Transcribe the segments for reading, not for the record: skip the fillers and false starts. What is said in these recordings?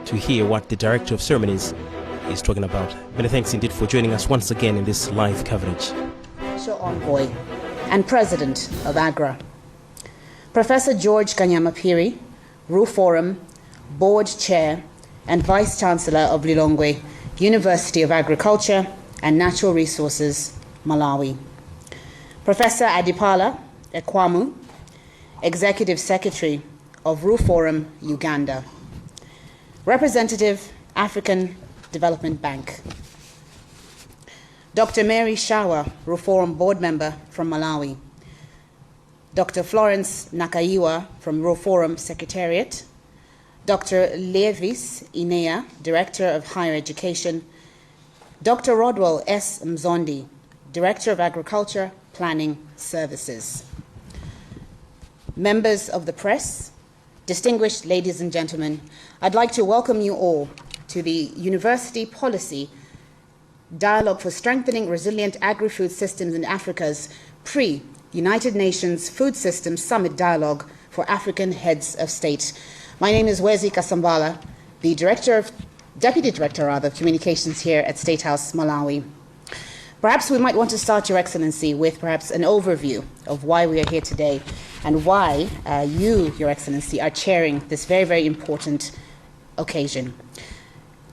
to hear what the Director of Ceremonies is talking about. Many thanks indeed for joining us once again in this live coverage. Envoy and President of AGRA, Professor George Kanyamapiri, Ru Forum, Board Chair and Vice Chancellor of Lilongwe University of Agriculture and Natural Resources, Malawi. Professor Adipala Ekwamu, Executive Secretary of Ru Forum, Uganda. Representative, African Development Bank. Dr. Mary Shawa, Ru Forum Board Member from Malawi. Dr. Florence Nakaiwa from Ru Forum Secretariat. Dr. Levis Inea, Director of Higher Education. Dr. Rodwell S. Mzondi, Director of Agriculture Planning Services. Members of the press, distinguished ladies and gentlemen, I'd like to welcome you all to the University Policy Dialogue for Strengthening Resilient Agri-Food Systems in Africa's pre-United Nations Food Systems Summit Dialogue for African Heads of State. My name is Wezi Kasambala, the Deputy Director of Communications here at State House, Malawi. Perhaps we might want to start, Your Excellency, with perhaps an overview of why we are here today and why you, Your Excellency, are chairing this very, very important occasion.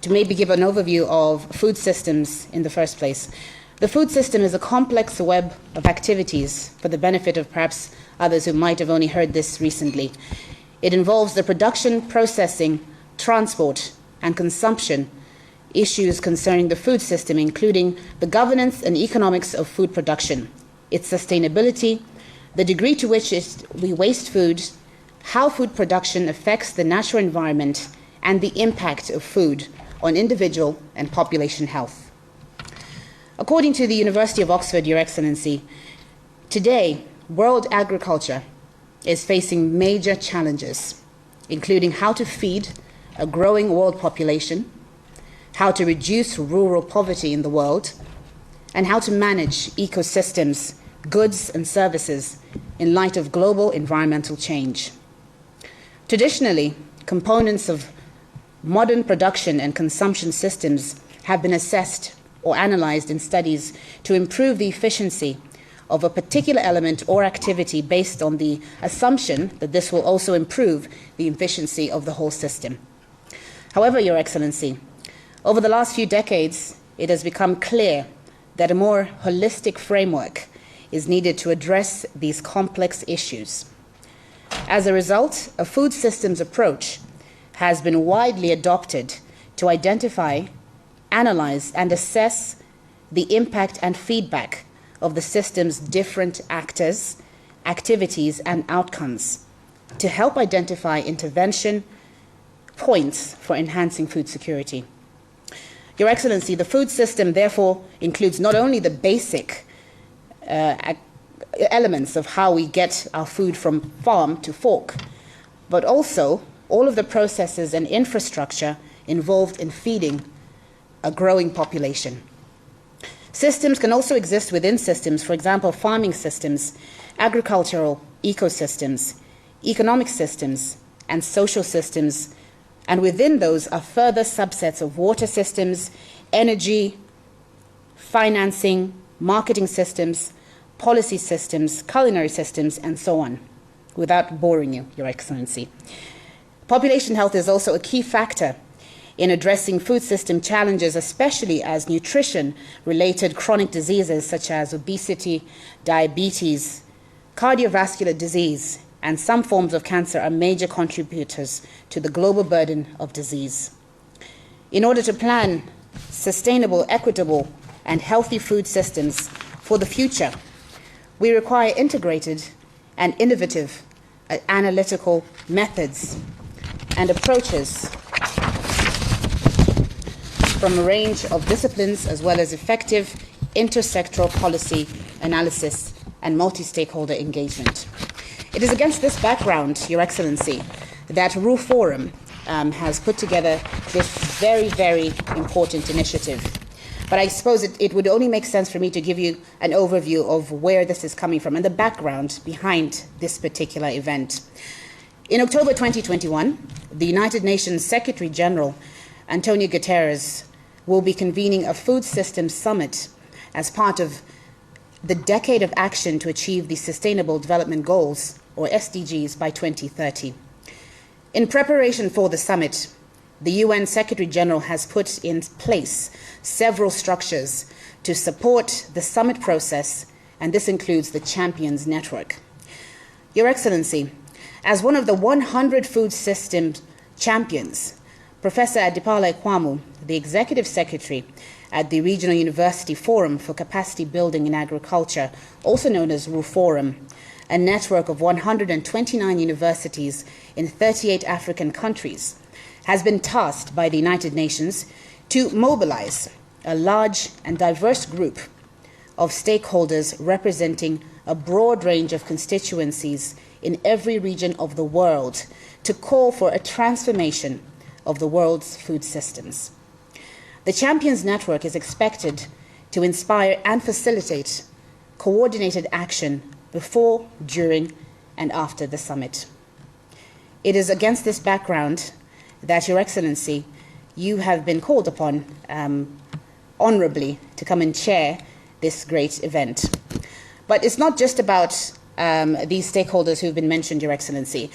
To maybe give an overview of food systems in the first place. The food system is a complex web of activities for the benefit of perhaps others who might have only heard this recently. It involves the production, processing, transport, and consumption issues concerning the food system, including the governance and economics of food production, its sustainability, the degree to which we waste food, how food production affects the natural environment, and the impact of food on individual and population health. According to the University of Oxford, Your Excellency, today, world agriculture is facing major challenges, including how to feed a growing world population, how to reduce rural poverty in the world, and how to manage ecosystems, goods, and services in light of global environmental change. Traditionally, components of modern production and consumption systems have been assessed or analyzed in studies to improve the efficiency of a particular element or activity based on the assumption that this will also improve the efficiency of the whole system. However, Your Excellency, over the last few decades, it has become clear that a more holistic framework is needed to address these complex issues. As a result, a food systems approach has been widely adopted to identify, analyze, and assess the impact and feedback of the system's different actors, activities, and outcomes to help identify intervention points for enhancing food security. Your Excellency, the food system therefore includes not only the basic elements of how we get our food from farm to fork, but also all of the processes and infrastructure involved in feeding a growing population. Systems can also exist within systems, for example, farming systems, agricultural ecosystems, economic systems, and social systems, and within those are further subsets of water systems, energy, financing, marketing systems, policy systems, culinary systems, and so on, without boring you, Your Excellency. Population health is also a key factor in addressing food system challenges, especially as nutrition-related chronic diseases such as obesity, diabetes, cardiovascular disease, and some forms of cancer are major contributors to the global burden of disease. In order to plan sustainable, equitable, and healthy food systems for the future, we require integrated and innovative analytical methods and approaches from a range of disciplines, as well as effective intersectoral policy analysis and multi-stakeholder engagement. It is against this background, Your Excellency, that Ru Forum has put together this very, very important initiative. But I suppose it would only make sense for me to give you an overview of where this is coming from and the background behind this particular event. In October 2021, the United Nations Secretary General, Antonio Guterres, will be convening a food systems summit as part of the Decade of Action to Achieve the Sustainable Development Goals, or SDGs, by 2030. In preparation for the summit, the UN Secretary General has put in place several structures to support the summit process, and this includes the Champions Network. Your Excellency, as one of the 100 food system champions, Professor Adipala Ekwamu, the Executive Secretary at the Regional University Forum for Capacity Building in Agriculture, also known as RUFORUM, a network of 129 universities in 38 African countries, has been tasked by the United Nations to mobilize a large and diverse group of stakeholders representing a broad range of constituencies in every region of the world to call for a transformation of the world's food systems. The Champions Network is expected to inspire and facilitate coordinated action before, during, and after the summit. It is against this background that, Your Excellency, you have been called upon honorably to come and chair this great event. But it's not just about these stakeholders who've been mentioned, Your Excellency.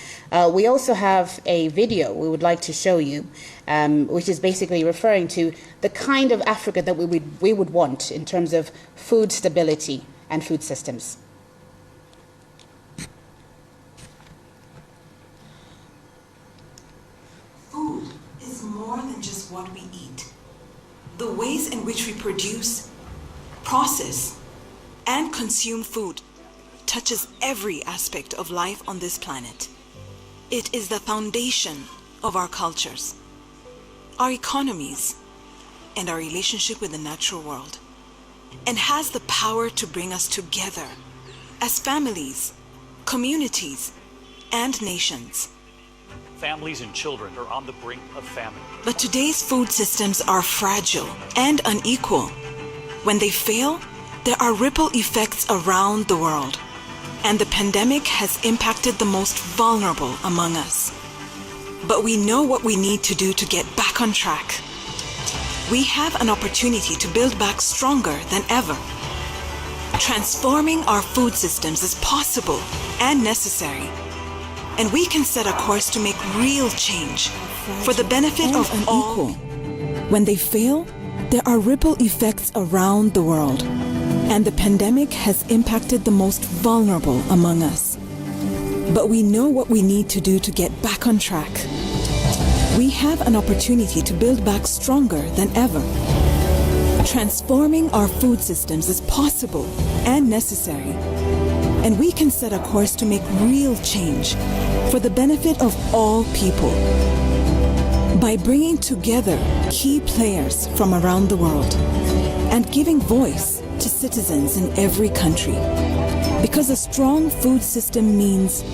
We also have a video we would like to show you, which is basically referring to the kind of Africa that we would want in terms of food stability and food systems. Food is more than just what we eat. The ways in which we produce, process, and consume food touches every aspect of life on this planet. It is the foundation of our cultures, our economies, and our relationship with the natural world, and has the power to bring us together as families, communities, and nations. Families and children are on the brink of famine. But today's food systems are fragile and unequal. When they fail, there are ripple effects around the world, and the pandemic has impacted the most vulnerable among us. But we know what we need to do to get back on track. We have an opportunity to build back stronger than ever. Transforming our food systems is possible and necessary, and we can set a course to make real change for the benefit of all. When they fail, there are ripple effects around the world, and the pandemic has impacted the most vulnerable among us. But we know what we need to do to get back on track. We have an opportunity to build back stronger than ever. Transforming our food systems is possible and necessary, and we can set a course to make real change for the benefit of all people. By bringing together key players from around the world and giving voice to citizens in every country. Because a strong food system means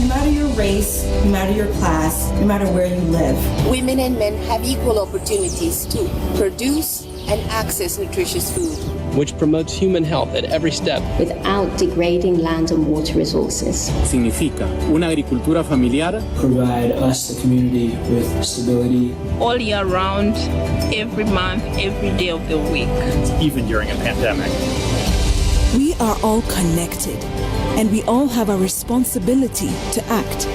no matter your race, no matter your class, no matter where you live, women and men have equal opportunities to produce and access nutritious food, which promotes human health at every step without degrading land and water resources. Significa una agricultura familiar. Provide us, the community, with stability. All year round, every month, every day of the week. Even during a pandemic. We are all connected, and we all have a responsibility to act.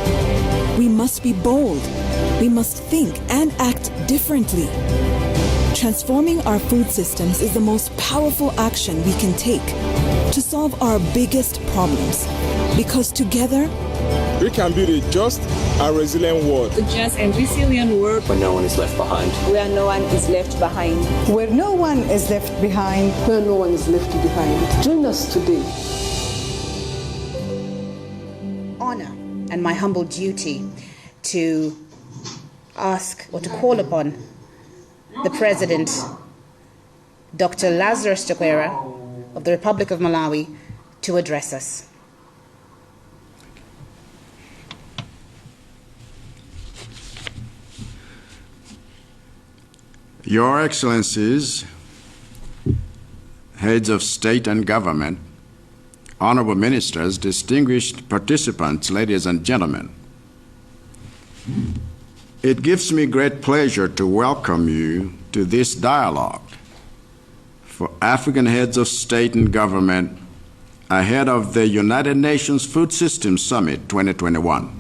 We must be bold. We must think and act differently. Transforming our food systems is the most powerful action we can take to solve our biggest problems, because together we can build a just and resilient world. A just and resilient world where no one is left behind. Where no one is left behind. Where no one is left behind. Where no one is left behind. Join us today. Honor and my humble duty to ask or to call upon the President, Dr. Lazarus Chakwera of the Republic of Malawi, to address us. Your Excellencies, heads of state and government, honorable ministers, distinguished participants, ladies and gentlemen, It gives me great pleasure to welcome you to this dialogue for African heads of state and government ahead of the United Nations Food Systems Summit 2021.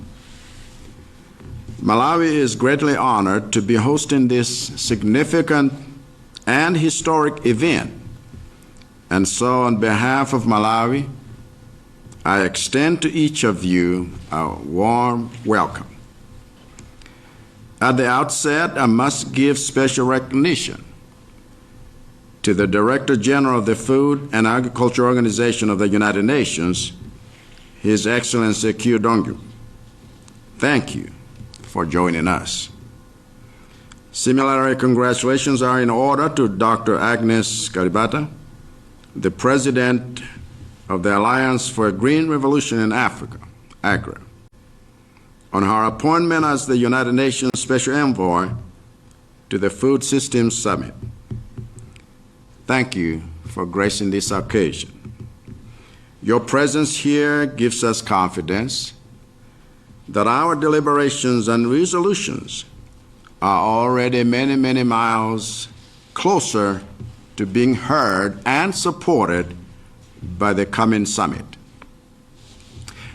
Malawi is greatly honored to be hosting this significant and historic event. And so, on behalf of Malawi, I extend to each of you a warm welcome. At the outset, I must give special recognition to the Director General of the Food and Agriculture Organization of the United Nations, His Excellency Q. Dongu. Thank you for joining us. Similarly, congratulations are in order to Dr. Agnes Kalibata, the President of the Alliance for a Green Revolution in Africa, AGRA, on her appointment as the United Nations Special Envoy to the Food Systems Summit. Thank you for gracing this occasion. Your presence here gives us confidence that our deliberations and resolutions are already many, many miles closer to being heard and supported by the coming summit.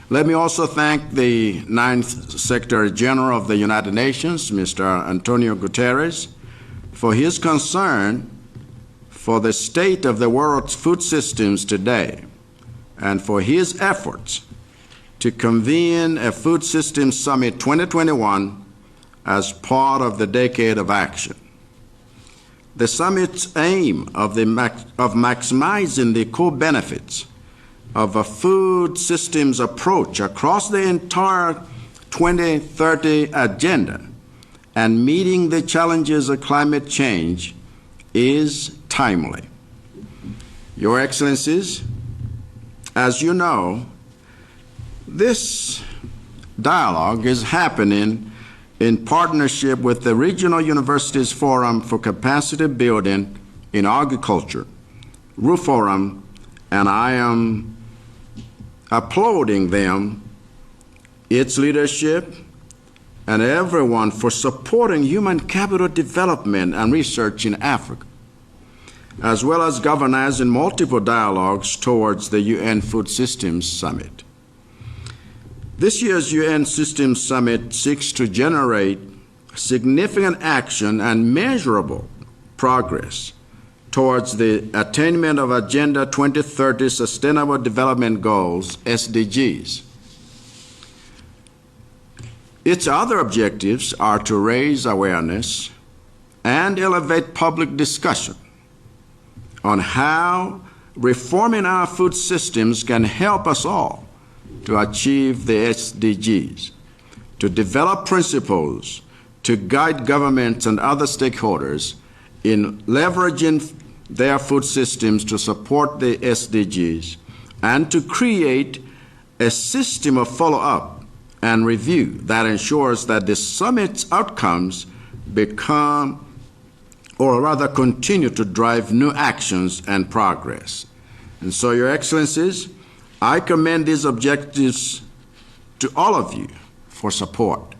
Let me also thank the 9th Secretary General of the United Nations, Mr. Antonio Guterres, for his concern for the state of the world's food systems today and for his efforts to convene a Food Systems Summit 2021 as part of the Decade of Action. The summit's aim of maximizing the co-benefits of a food systems approach across the entire 2030 agenda and meeting the challenges of climate change is timely. Your Excellencies, as you know, this dialogue is happening in partnership with the Regional Universities Forum for Capacity Building in Agriculture, RUFORUM, and I am applauding them, its leadership, and everyone for supporting human capital development and research in Africa, as well as galvanizing multiple dialogues towards the UN Food Systems Summit. This year's UN Systems Summit seeks to generate significant action and measurable progress towards the attainment of Agenda 2030 Sustainable Development Goals, SDGs. Its other objectives are to raise awareness and elevate public discussion on how reforming our food systems can help us all to achieve the SDGs, to develop principles to guide governments and other stakeholders in leveraging their food systems to support the SDGs, and to create a system of follow-up and review that ensures that the summit's outcomes become, or rather continue to drive new actions and progress. And so, Your Excellencies, I commend these objectives to all of you for support,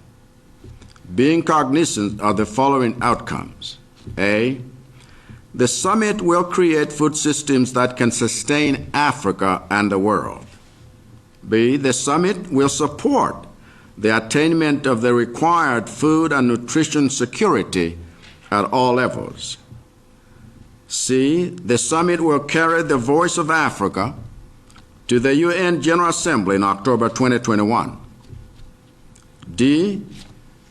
being cognizant of the following outcomes. A, the summit will create food systems that can sustain Africa and the world. B, the summit will support the attainment of the required food and nutrition security at all levels. C, the summit will carry the voice of Africa to the UN General Assembly in October 2021. D,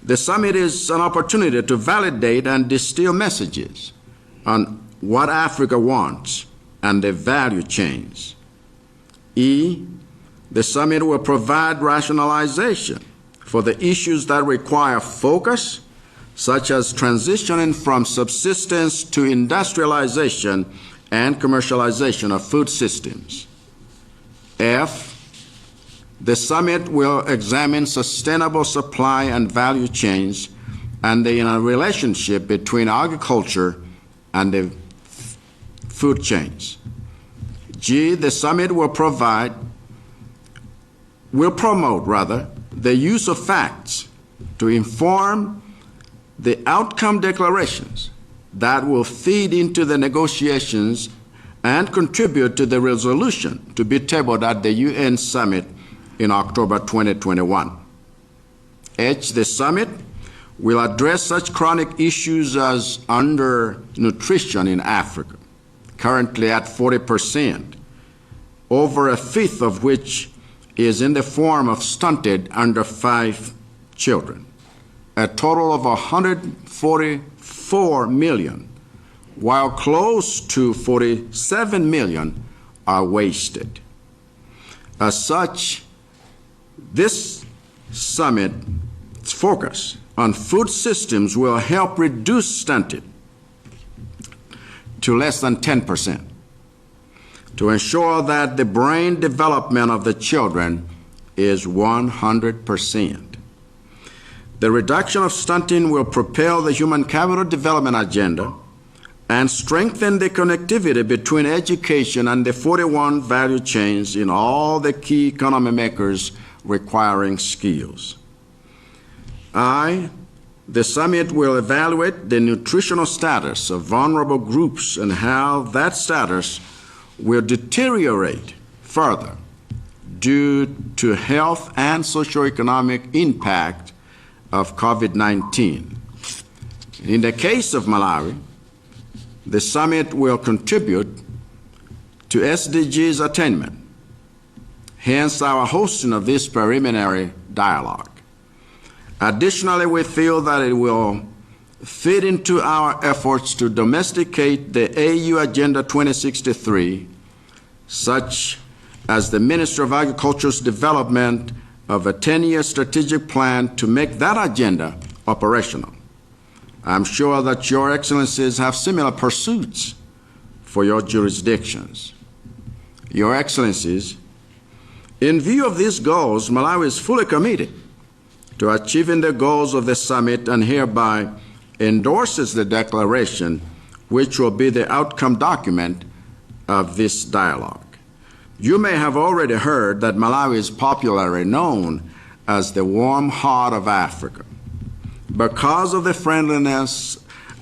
the summit is an opportunity to validate and distill messages on what Africa wants and the value chains. E, the summit will provide rationalization for the issues that require focus, such as transitioning from subsistence to industrialization and commercialization of food systems. F, the summit will examine sustainable supply and value chains and the relationship between agriculture and the food chains. G, the summit will promote the use of facts to inform the outcome declarations that will feed into the negotiations and contribute to the resolution to be tabled at the UN summit in October 2021. The summit will address such chronic issues as undernutrition in Africa, currently at 40%, over a fifth of which is in the form of stunted under 5 children, a total of 144 million, while close to 47 million are wasted. As such, this summit's focus on food systems will help reduce stunted to less than 10%, to ensure that the brain development of the children is 100%. The reduction of stunting will propel the human capital development agenda and strengthen the connectivity between education and the 41 value chains in all the key economy makers requiring skills. The summit will evaluate the nutritional status of vulnerable groups and how that status will deteriorate further due to health and socioeconomic impact of COVID-19. In the case of Malawi, the summit will contribute to SDGs attainment, hence our hosting of this preliminary dialogue. Additionally, we feel that it will fit into our efforts to domesticate the AU Agenda 2063, such as the Ministry of Agriculture's development of a 10-year strategic plan to make that agenda operational. I'm sure that your excellencies have similar pursuits for your jurisdictions. Your excellencies, in view of these goals, Malawi is fully committed to achieving the goals of the summit and hereby endorses the declaration, which will be the outcome document of this dialogue. You may have already heard that Malawi is popularly known as the warm heart of Africa because of the friendliness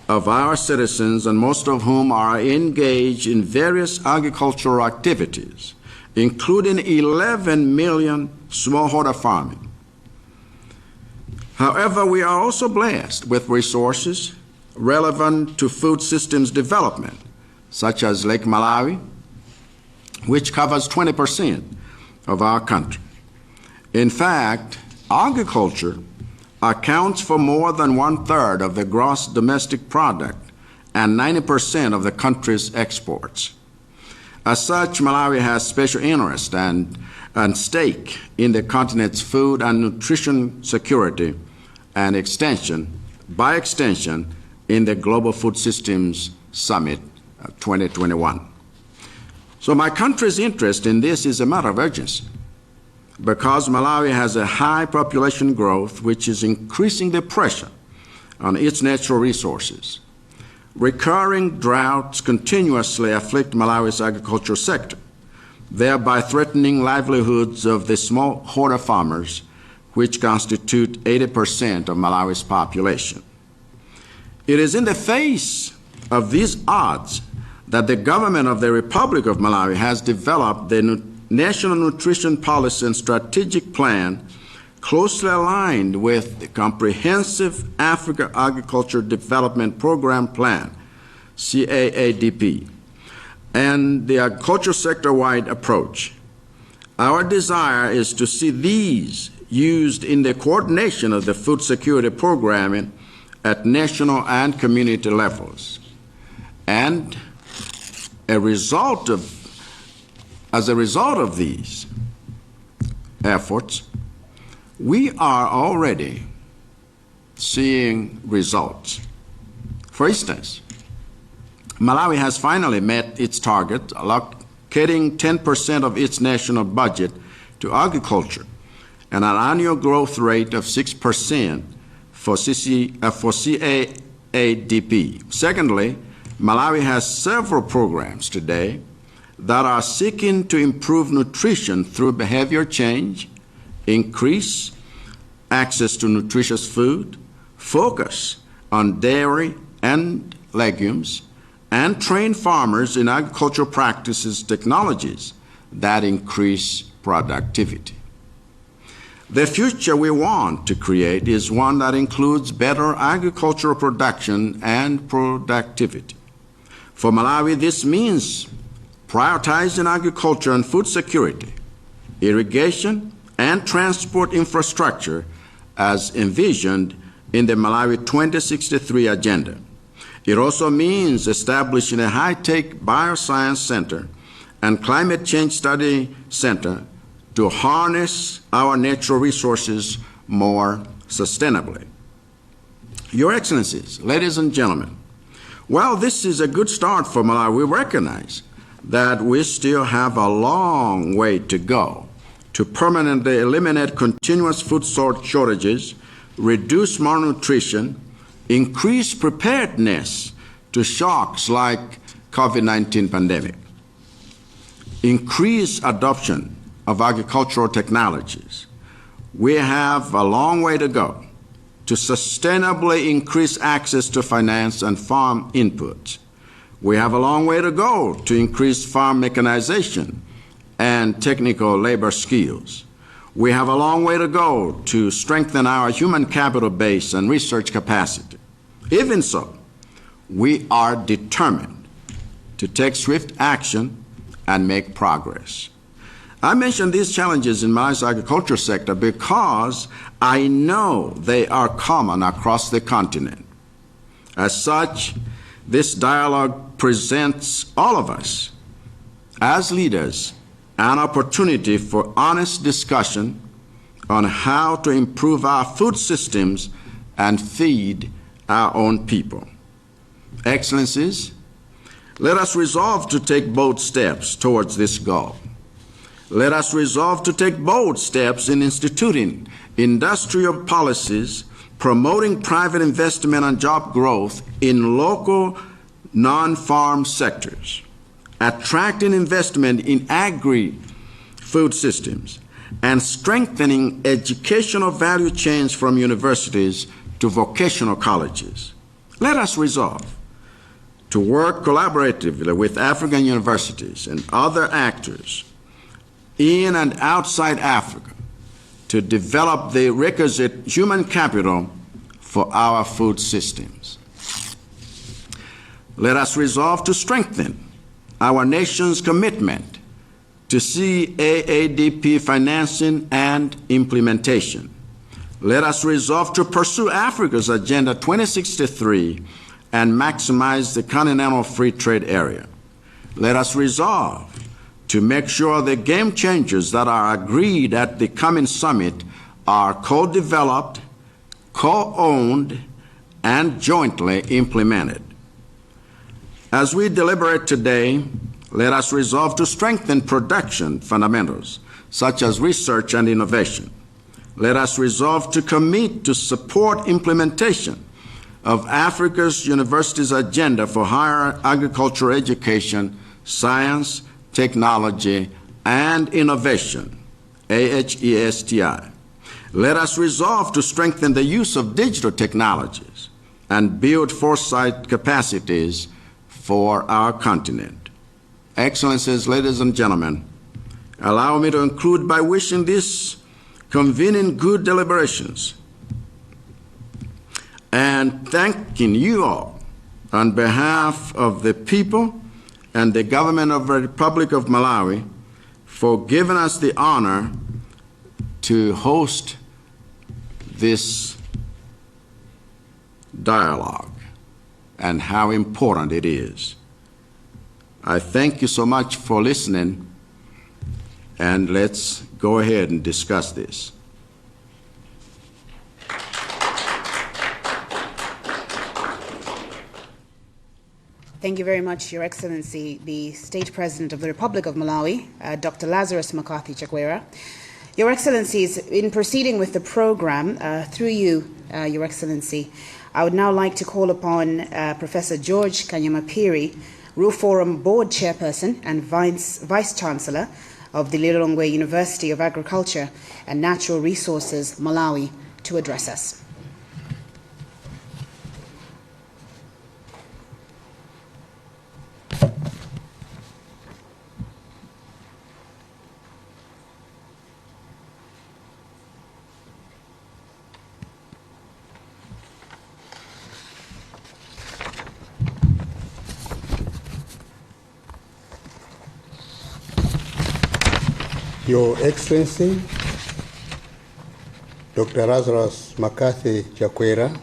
of our citizens, and most of whom are engaged in various agricultural activities, including 11 million smallholder farming. However, we are also blessed with resources relevant to food systems development, such as Lake Malawi, which covers 20% of our country. In fact, agriculture accounts for more than 1/3 of the gross domestic product and 90% of the country's exports. As such, Malawi has special interest and stake in the continent's food and nutrition security and by extension, in the Global Food Systems Summit 2021. So my country's interest in this is a matter of urgency, because Malawi has a high population growth which is increasing the pressure on its natural resources. Recurring droughts continuously afflict Malawi's agricultural sector, thereby threatening livelihoods of the smallholder farmers, which constitute 80% of Malawi's population. It is in the face of these odds that the government of the Republic of Malawi has developed the National Nutrition Policy and Strategic Plan, closely aligned with the Comprehensive Africa Agriculture Development Program Plan, CAADP, and the agriculture sector-wide approach. Our desire is to see these used in the coordination of the food security programming at national and community levels. And as a result of these efforts, we are already seeing results. For instance, Malawi has finally met its target, allocating 10% of its national budget to agriculture and an annual growth rate of 6% for CAADP. Secondly, Malawi has several programs today that are seeking to improve nutrition through behavior change, increase access to nutritious food, focus on dairy and legumes, and train farmers in agricultural practices technologies that increase productivity. The future we want to create is one that includes better agricultural production and productivity. For Malawi, this means prioritizing agriculture and food security, irrigation, and transport infrastructure as envisioned in the Malawi 2063 agenda. It also means establishing a high-tech bioscience center and climate change study center to harness our natural resources more sustainably. Your Excellencies, ladies and gentlemen, while this is a good start for Malawi, we recognize that we still have a long way to go to permanently eliminate continuous food shortages, reduce malnutrition, increase preparedness to shocks like COVID-19 pandemic, increase adoption of agricultural technologies. We have a long way to go to sustainably increase access to finance and farm inputs. We have a long way to go to increase farm mechanization and technical labor skills. We have a long way to go to strengthen our human capital base and research capacity. Even so, we are determined to take swift action and make progress. I mention these challenges in Malawi's agriculture sector because I know they are common across the continent. As such, this dialogue presents all of us as leaders an opportunity for honest discussion on how to improve our food systems and feed our own people. Excellencies, let us resolve to take bold steps towards this goal. Let us resolve to take bold steps in instituting industrial policies, promoting private investment and job growth in local non-farm sectors, attracting investment in agri-food systems, and strengthening educational value chains from universities to vocational colleges. Let us resolve to work collaboratively with African universities and other actors in and outside Africa to develop the requisite human capital for our food systems. Let us resolve to strengthen our nation's commitment to CAADP financing and implementation. Let us resolve to pursue Africa's Agenda 2063 and maximize the continental free trade area. Let us resolve to make sure the game changers that are agreed at the coming summit are co-developed, co-owned, and jointly implemented. As we deliberate today, let us resolve to strengthen production fundamentals, such as research and innovation. Let us resolve to commit to support implementation of Africa's universities' agenda for higher agricultural education, science, technology, and innovation, AHESTI. Let us resolve to strengthen the use of digital technologies and build foresight capacities for our continent. Excellencies, ladies and gentlemen, allow me to conclude by wishing this convening good deliberations and thanking you all on behalf of the people and the government of the Republic of Malawi for giving us the honor to host this dialogue and how important it is. I thank you so much for listening, and let's go ahead and discuss this. Thank you very much, Your Excellency, the State President of the Republic of Malawi, Dr. Lazarus Chakwera. Your Excellencies, in proceeding with the program, through you, Your Excellency, I would now like to call upon Professor George Kanyamapiri, Rule Forum Board Chairperson and Vice Chancellor of the Lilongwe University of Agriculture and Natural Resources, Malawi, to address us. Your Excellency, Dr. Lazarus Chakwera,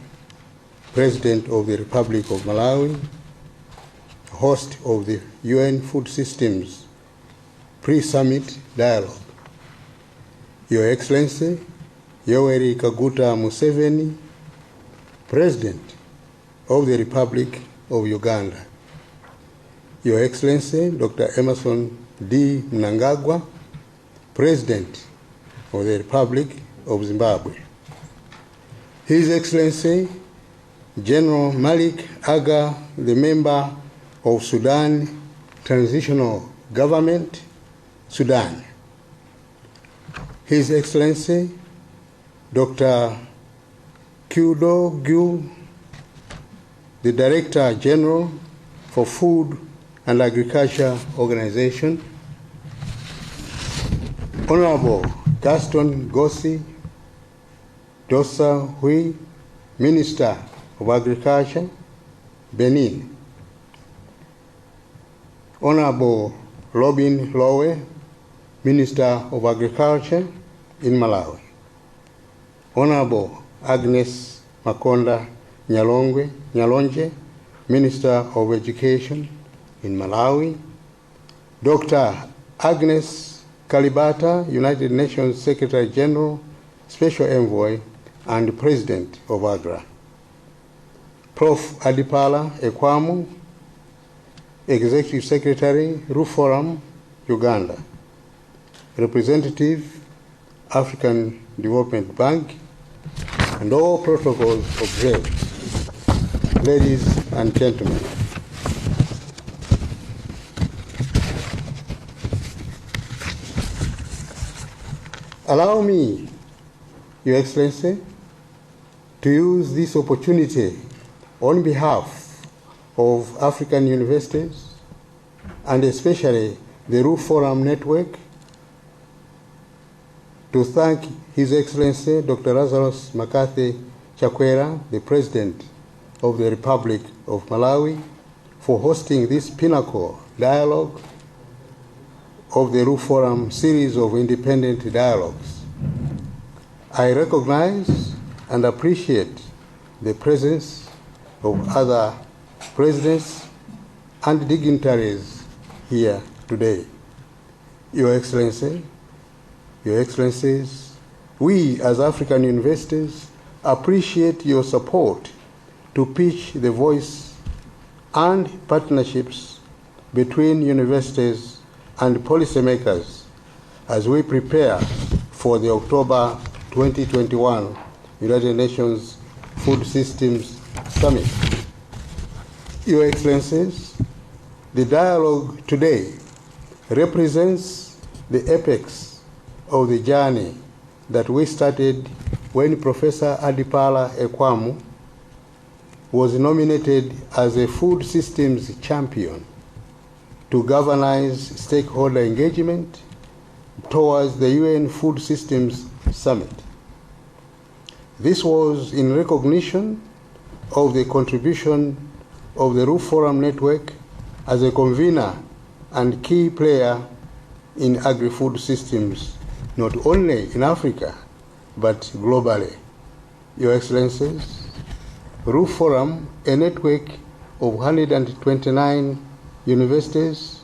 President of the Republic of Malawi, host of the UN Food Systems Pre-Summit Dialogue. Your Excellency, Yoweri Kaguta Museveni, President of the Republic of Uganda. Your Excellency, Dr. Emerson D. Mnangagwa, President of the Republic of Zimbabwe. His Excellency, General Malik Aga, the member of Sudan Transitional Government, Sudan. His Excellency, Dr. Kudo Gyu, the Director General for Food and Agriculture Organization. Honorable Gaston Gossi Dosa Hui, Minister of Agriculture, Benin. Honorable Robin Lowe, Minister of Agriculture in Malawi. Honorable Agnes Makonda Nyalonje, Minister of Education in Malawi. Dr. Agnes Kalibata, United Nations Secretary General, Special Envoy, and President of AGRA. Prof. Adipala Ekwamu, Executive Secretary, Roof Forum, Uganda. Representative, African Development Bank, and all protocols observed. Ladies and gentlemen, allow me, Your Excellency, to use this opportunity on behalf of African universities and especially the Roof Forum Network to thank His Excellency Dr. Lazarus Chakwera, the President of the Republic of Malawi, for hosting this pinnacle dialogue of the Roof Forum series of independent dialogues. I recognize and appreciate the presence of other presidents and dignitaries here today. Your Excellency, Your Excellencies, we as African universities appreciate your support to pitch the voice and partnerships between universities and policymakers as we prepare for the October 2021 United Nations Food Systems Summit. Your Excellencies, the dialogue today represents the apex of the journey that we started when Professor Adipala Ekwamu was nominated as a food systems champion to galvanize stakeholder engagement towards the UN Food Systems Summit. This was in recognition of the contribution of the Roof Forum Network as a convener and key player in agri-food systems, not only in Africa, but globally. Your Excellencies, Roof Forum, a network of 129 universities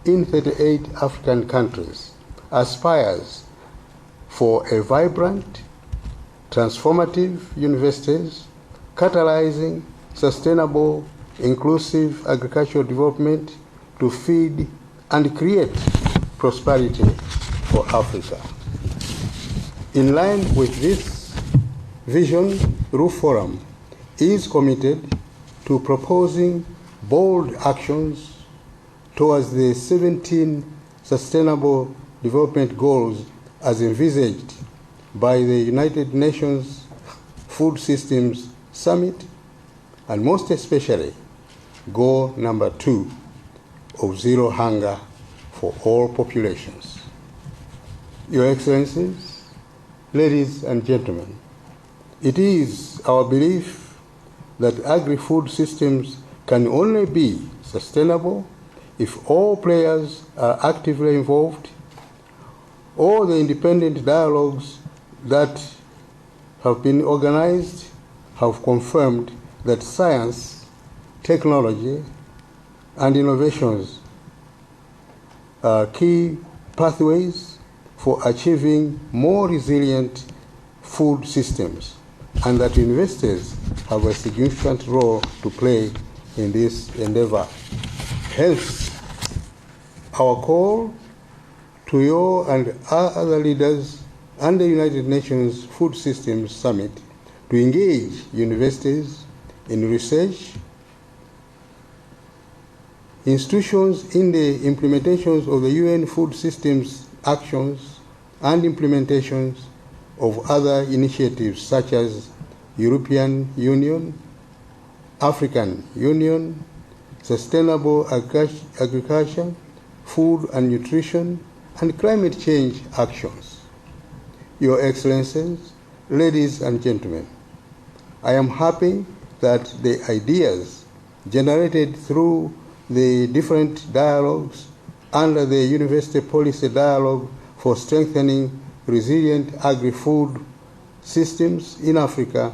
in 38 African countries, aspires for a vibrant, transformative universities catalyzing sustainable, inclusive agricultural development to feed and create prosperity for Africa. In line with this vision, Roof Forum is committed to proposing bold actions towards the 17 Sustainable Development Goals as envisaged by the United Nations Food Systems Summit, and most especially goal number 2 of zero hunger for all populations. Your Excellencies, ladies and gentlemen, it is our belief that agri-food systems can only be sustainable if all players are actively involved. All the independent dialogues that have been organized have confirmed that science, technology, and innovations are key pathways for achieving more resilient food systems, and that investors have a significant role to play in this endeavor. Hence, our call to you and other leaders and the United Nations Food Systems Summit to engage universities in research, institutions in the implementations of the UN food systems actions, and implementations of other initiatives such as European Union, African Union, sustainable agriculture, food and nutrition, and climate change actions. Your Excellencies, ladies and gentlemen, I am happy that the ideas generated through the different dialogues under the University Policy Dialogue for Strengthening Resilient Agri-Food Systems in Africa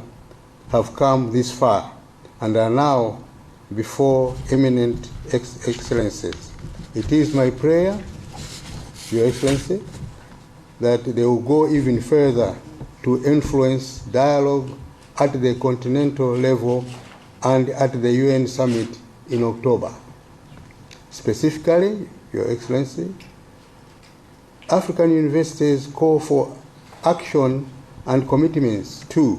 have come this far and are now before eminent excellencies. It is my prayer, Your Excellency, that they will go even further to influence dialogue at the continental level and at the UN summit in October. Specifically, Your Excellency, African universities call for action and commitments to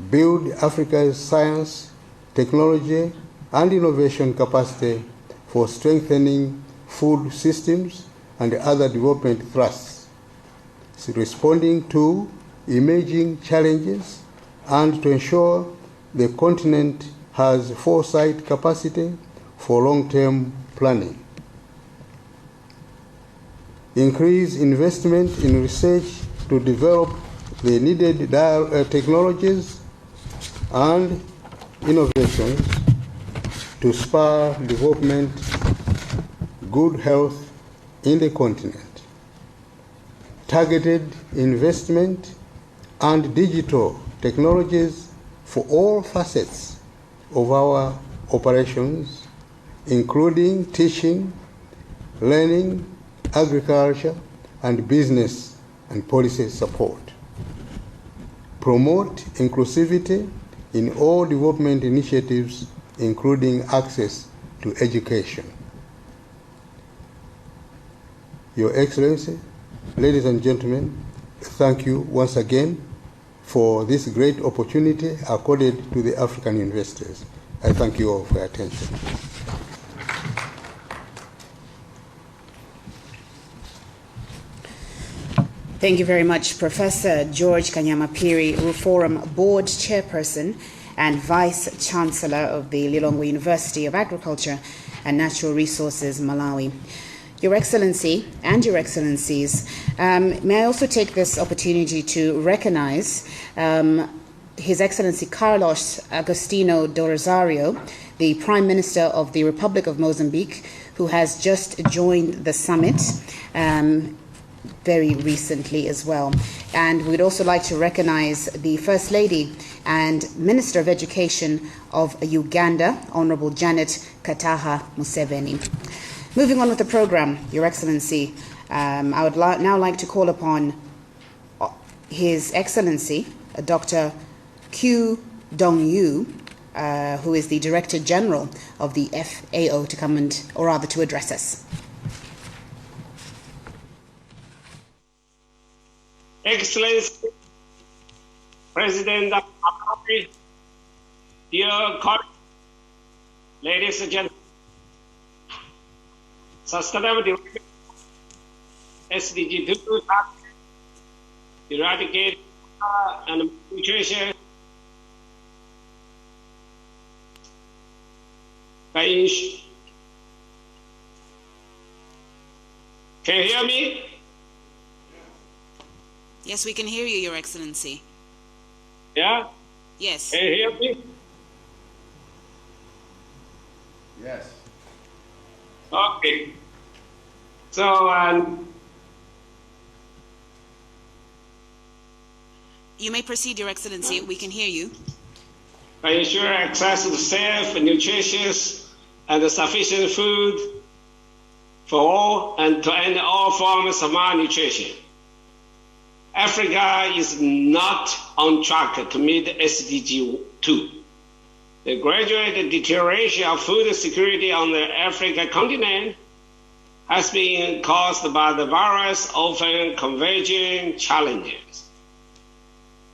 build Africa's science, technology, and innovation capacity for strengthening food systems and other development thrusts, responding to emerging challenges, and to ensure the continent has foresight capacity for long-term planning. Increase investment in research to develop the needed technologies and innovations to spur development, good health in the continent. Targeted investment and digital technologies for all facets of our operations, including teaching, learning, agriculture, and business and policy support. Promote inclusivity in all development initiatives, including access to education. Your Excellency, ladies and gentlemen, thank you once again for this great opportunity accorded to the African universities. I thank you all for your attention. Thank you very much, Professor George Kanyama-Piri, Reform Board Chairperson and Vice Chancellor of the Lilongwe University of Agriculture and Natural Resources, Malawi. Your Excellency and Your Excellencies, may I also take this opportunity to recognize His Excellency Carlos Agostinho do Rosario, the Prime Minister of the Republic of Mozambique, who has just joined the summit very recently as well. And we'd also like to recognize the First Lady and Minister of Education of Uganda, Honorable Janet Kataha Museveni. Moving on with the program, Your Excellency, I would now like to call upon His Excellency, Dr. Q Dong-yu, who is the Director General of the FAO, to come to address us. Excellency, President of Malawi, dear colleagues, ladies and gentlemen, Sustainable Development SDG 2 target eradicate and nutrition. Can you hear me? Yes, we can hear you, Your Excellency. Yeah? Yes. Can you hear me? Yes. Okay. So, you may proceed, Your Excellency. We can hear you. Ensure access to safe, nutritious, and sufficient food for all and to end all forms of malnutrition. Africa is not on track to meet SDG 2. The gradual deterioration of food security on the African continent has been caused by the various often converging challenges.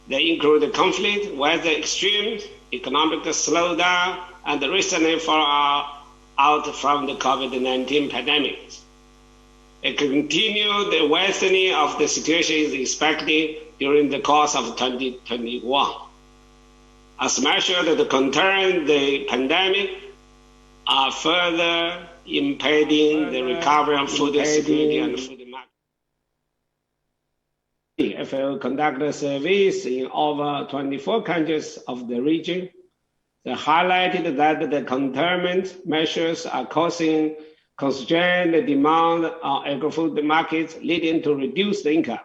They include conflict, weather extremes, economic slowdown, and the recent fallout from the COVID-19 pandemic. A continued worsening of the situation is expected during the course of 2021. As measures to contain the pandemic are further impeding the recovery of food security and food market. FAO conducted surveys in over 24 countries of the region. They highlighted that the containment measures are causing constrained demand on agri-food markets, leading to reduced income.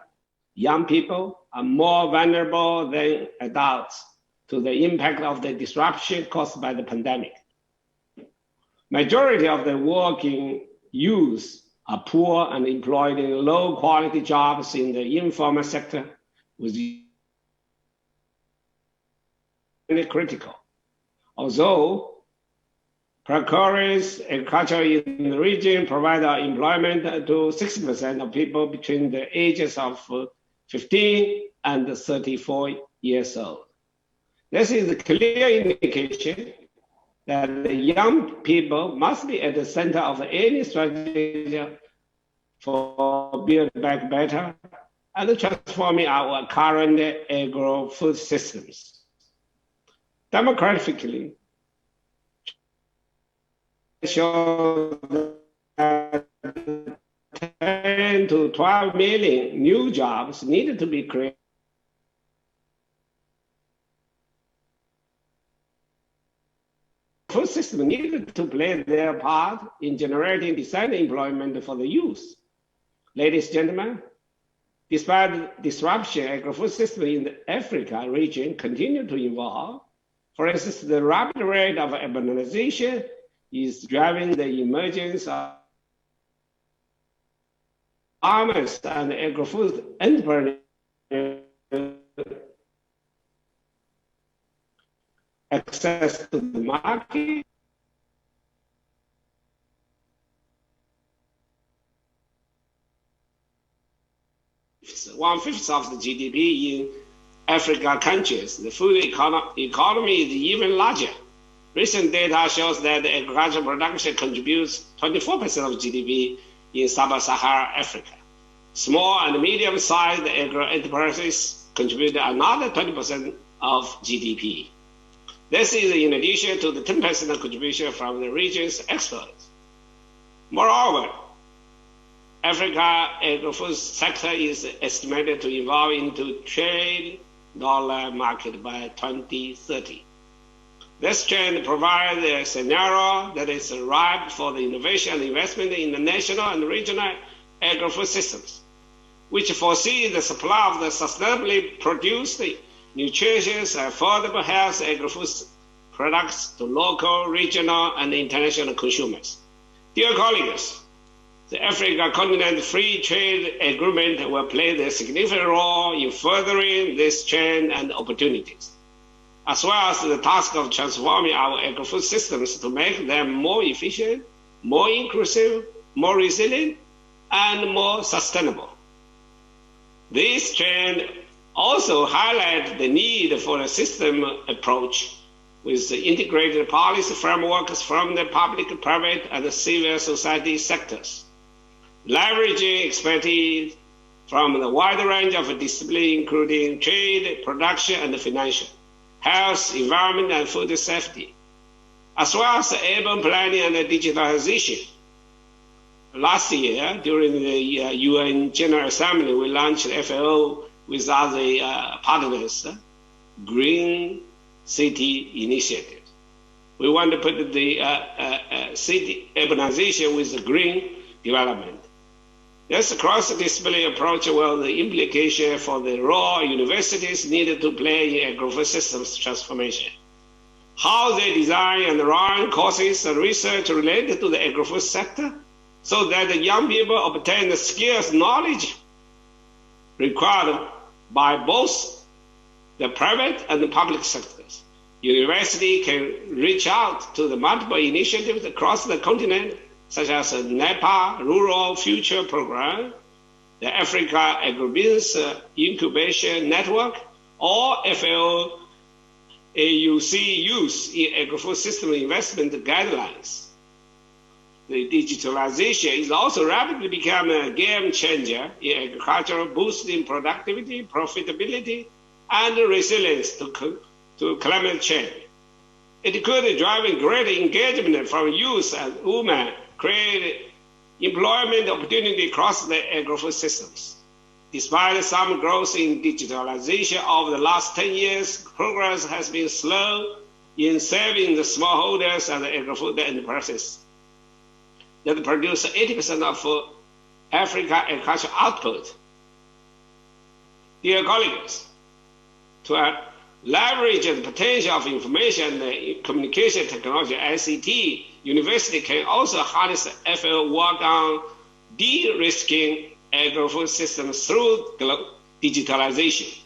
Young people are more vulnerable than adults to the impact of the disruption caused by the pandemic. Majority of the working youth are poor and employed in low-quality jobs in the informal sector, which is critical. Although precarious agriculture in the region provide employment to 60% of people between the ages of 15 and 34 years old. This is a clear indication that the young people must be at the center of any strategy for building back better and transforming our current agro-food systems. Demographically, show that 10 to 12 million new jobs needed to be created. Food system needed to play their part in generating decent employment for the youth. Ladies and gentlemen, despite disruption, agri-food system in the Africa region continue to evolve. For instance, the rapid rate of urbanization is driving the emergence of farmers and agri-food entrepreneurs. Access to the market, one-fifth of the GDP in African countries. The food economy is even larger. Recent data shows that agricultural production contributes 24% of GDP in sub-Saharan Africa. Small and medium-sized agro-enterprises contribute another 20% of GDP. This is in addition to the 10% contribution from the region's exports. Moreover, Africa agri-food sector is estimated to evolve into $1 trillion market by 2030. This trend provides a scenario that is ripe for the innovation and investment in the national and regional agri-food systems, which foresee the supply of the sustainably produced nutritious, affordable health agri-food products to local, regional, and international consumers. Dear colleagues, the Africa Continent Free Trade Agreement will play a significant role in furthering this trend and opportunities, as well as the task of transforming our agri-food systems to make them more efficient, more inclusive, more resilient, and more sustainable. This trend also highlights the need for a system approach with integrated policy frameworks from the public, private, and civil society sectors, leveraging expertise from the wide range of disciplines, including trade, production, and financial, health, environment, and food safety, as well as urban planning and digitalization. Last year, during the UN General Assembly, we launched FAO with other partners, Green City Initiative. We want to put the city urbanization with the green development. This cross-disciplinary approach will the implication for the role universities needed to play in agro-food systems transformation. How they design and run courses and research related to the agro-food sector so that the young people obtain the skills, knowledge required by both the private and the public sectors. University can reach out to the multiple initiatives across the continent, such as the NEPA Rural Future Program, the Africa Agribusiness Incubation Network, or FAO AUC Youth in Agri-Food System Investment Guidelines. The digitalization is also rapidly becoming a game changer in agriculture, boosting productivity, profitability, and resilience to climate change. It could drive greater engagement from youth and women, create employment opportunity across the agri-food systems. Despite some growth in digitalization over the last 10 years, progress has been slow in serving the smallholders and the agri-food enterprises that produce 80% of Africa agricultural output. Dear colleagues, to leverage the potential of information and communication technology, ICT, university can also harness FAO work on de-risking agri-food systems through digitalization.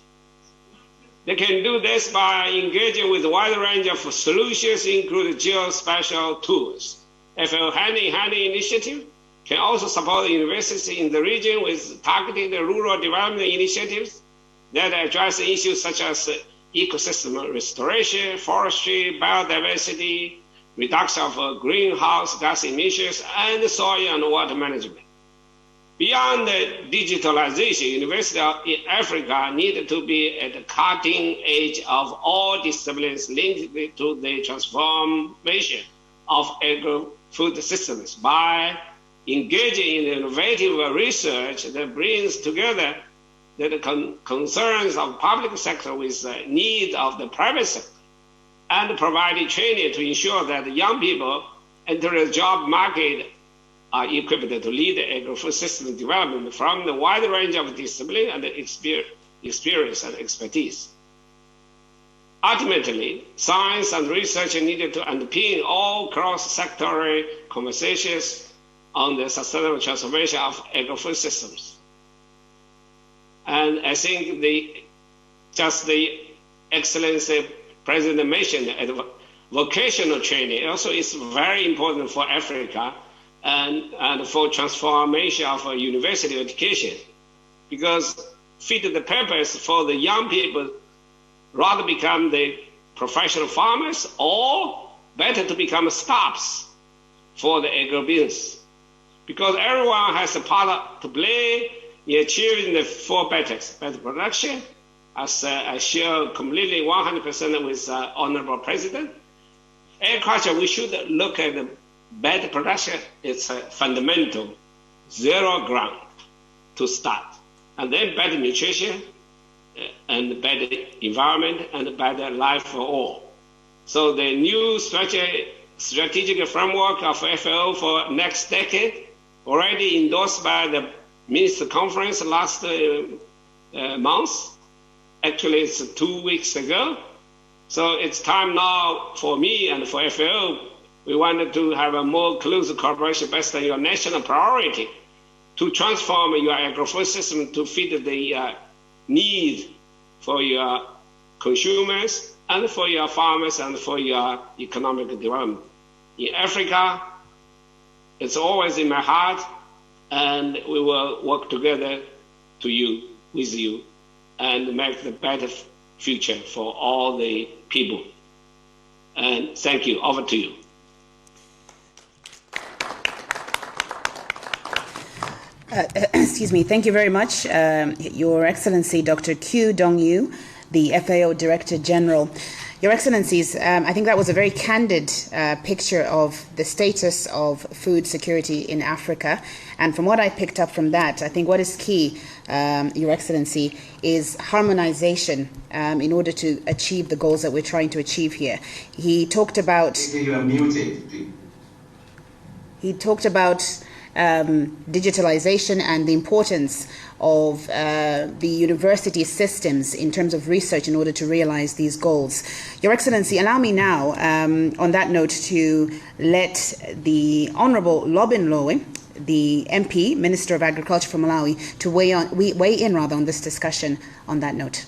They can do this by engaging with a wide range of solutions, including geospatial tools. FAO Nkhani initiative can also support universities in the region with targeted rural development initiatives that address issues such as ecosystem restoration, forestry, biodiversity, reduction of greenhouse gas emissions, and soil and water management. Beyond the digitalization, universities in Africa need to be at the cutting edge of all disciplines linked to the transformation of agri-food systems by engaging in innovative research that brings together the concerns of public sector with the need of the private sector, and providing training to ensure that young people enter the job market are equipped to lead the agri-food system development from the wide range of discipline and experience and expertise. Ultimately, science and research are needed to underpin all cross-sectoral conversations on the sustainable transformation of agri-food systems. And I think the excellency President mentioned, vocational training also is very important for Africa and for transformation of university education, because fit the purpose for the young people rather become the professional farmers or better to become staffs for the agribusiness, because everyone has a part to play in achieving the four betters: better production, as I share completely 100% with Honorable President. Agriculture, we should look at the better production. It's fundamental, zero ground to start. And then better nutrition, and better environment, and better life for all. So the new strategic framework of FAO for next decade, already endorsed by the Minister Conference last month. Actually, it's 2 weeks ago. So it's time now for me and for FAO. We wanted to have a more close cooperation based on your national priority to transform your agri-food system to fit the need for your consumers and for your farmers and for your economic development. In Africa, it's always in my heart, and we will work together with you, and make the better future for all the people. And thank you. Over to you. Excuse me. Thank you very much, Your Excellency, Dr. Q Dong-yu, the FAO Director General. Your Excellencies, I think that was a very candid picture of the status of food security in Africa. And from what I picked up from that, I think what is key, Your Excellency, is harmonization in order to achieve the goals that we're trying to achieve here. He talked about... You are muted, please. He talked about digitalization and the importance of the university systems in terms of research in order to realize these goals. Your Excellency, allow me now, on that note, to let the Honorable Lobin Lowe, the MP, Minister of Agriculture for Malawi, to weigh in on this discussion on that note.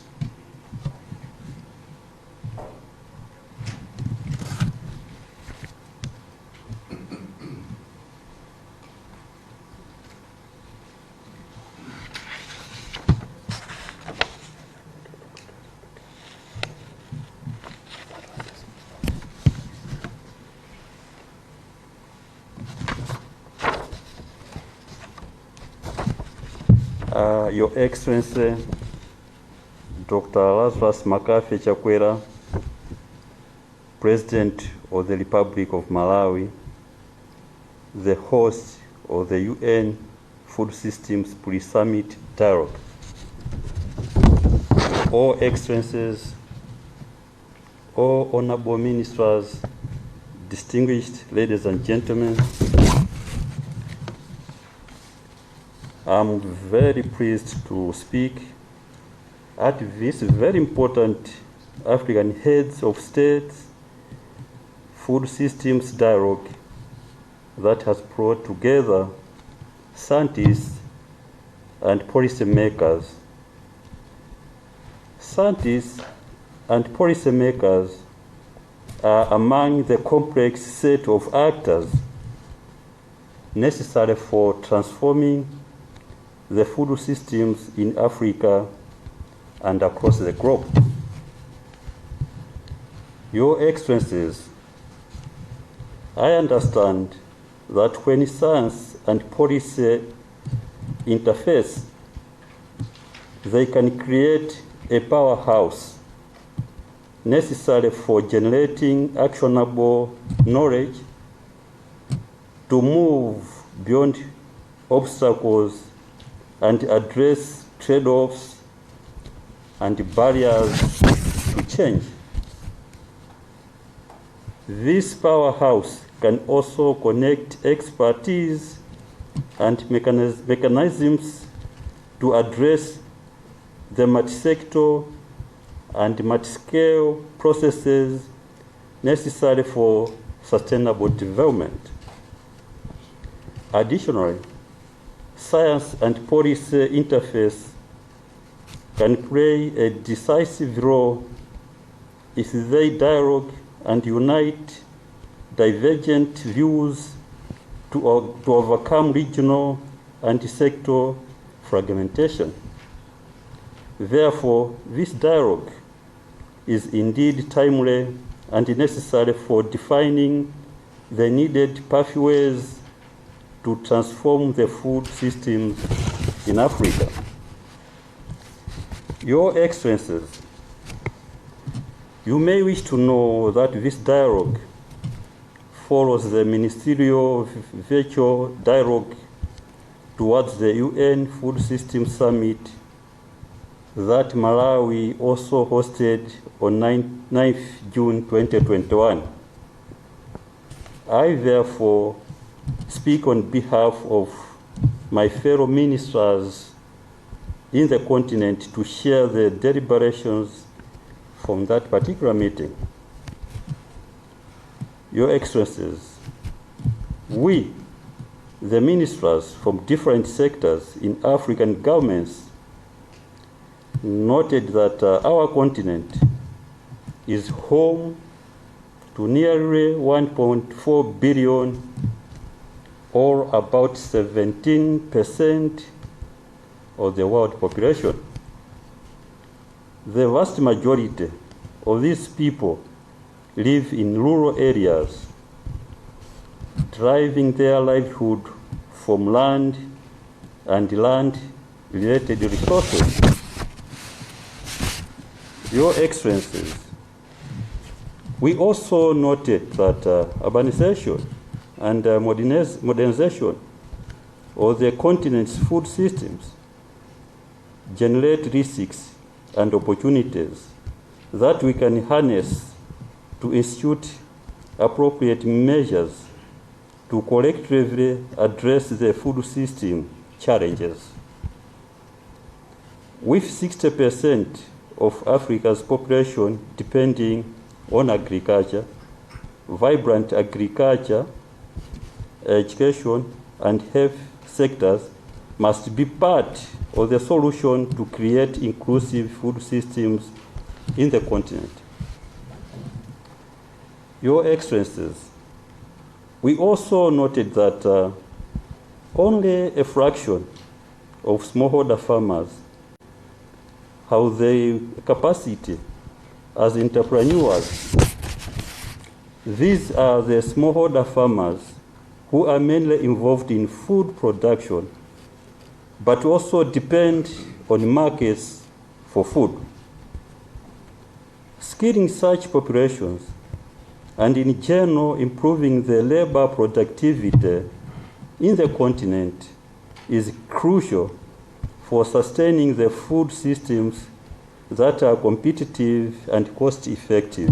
Your Excellency, Dr. Lazarus Chakwera, President of the Republic of Malawi, the host of the UN Food Systems Pre-Summit Dialogue. All Excellencies, all Honorable Ministers, distinguished ladies and gentlemen, I'm very pleased to speak at this very important African Heads of States Food Systems Dialogue that has brought together scientists and policymakers. Scientists and policymakers are among the complex set of actors necessary for transforming the food systems in Africa and across the globe. Your Excellencies, I understand that when science and policy interface, they can create a powerhouse necessary for generating actionable knowledge to move beyond obstacles and address trade-offs and barriers to change. This powerhouse can also connect expertise and mechanisms to address the multi-sector and multi-scale processes necessary for sustainable development. Additionally, science and policy interface can play a decisive role if they dialogue and unite divergent views to overcome regional and sector fragmentation. Therefore, this dialogue is indeed timely and necessary for defining the needed pathways to transform the food systems in Africa. Your Excellencies, you may wish to know that this dialogue follows the ministerial virtual dialogue towards the UN Food Systems Summit that Malawi also hosted on 9th June 2021. I therefore speak on behalf of my fellow ministers in the continent to share the deliberations from that particular meeting. Your Excellencies, we, the ministers from different sectors in African governments, noted that our continent is home to nearly 1.4 billion, or about 17% of the world population. The vast majority of these people live in rural areas, driving their livelihood from land and land-related resources. Your Excellencies, we also noted that urbanization and modernization of the continent's food systems generate risks and opportunities that we can harness to institute appropriate measures to collectively address the food system challenges. With 60% of Africa's population depending on agriculture, vibrant agriculture, education, and health sectors must be part of the solution to create inclusive food systems in the continent. Your Excellencies, we also noted that only a fraction of smallholder farmers have the capacity as entrepreneurs. These are the smallholder farmers who are mainly involved in food production, but also depend on markets for food. Skilling such populations and in general improving the labor productivity in the continent is crucial for sustaining the food systems that are competitive and cost-effective.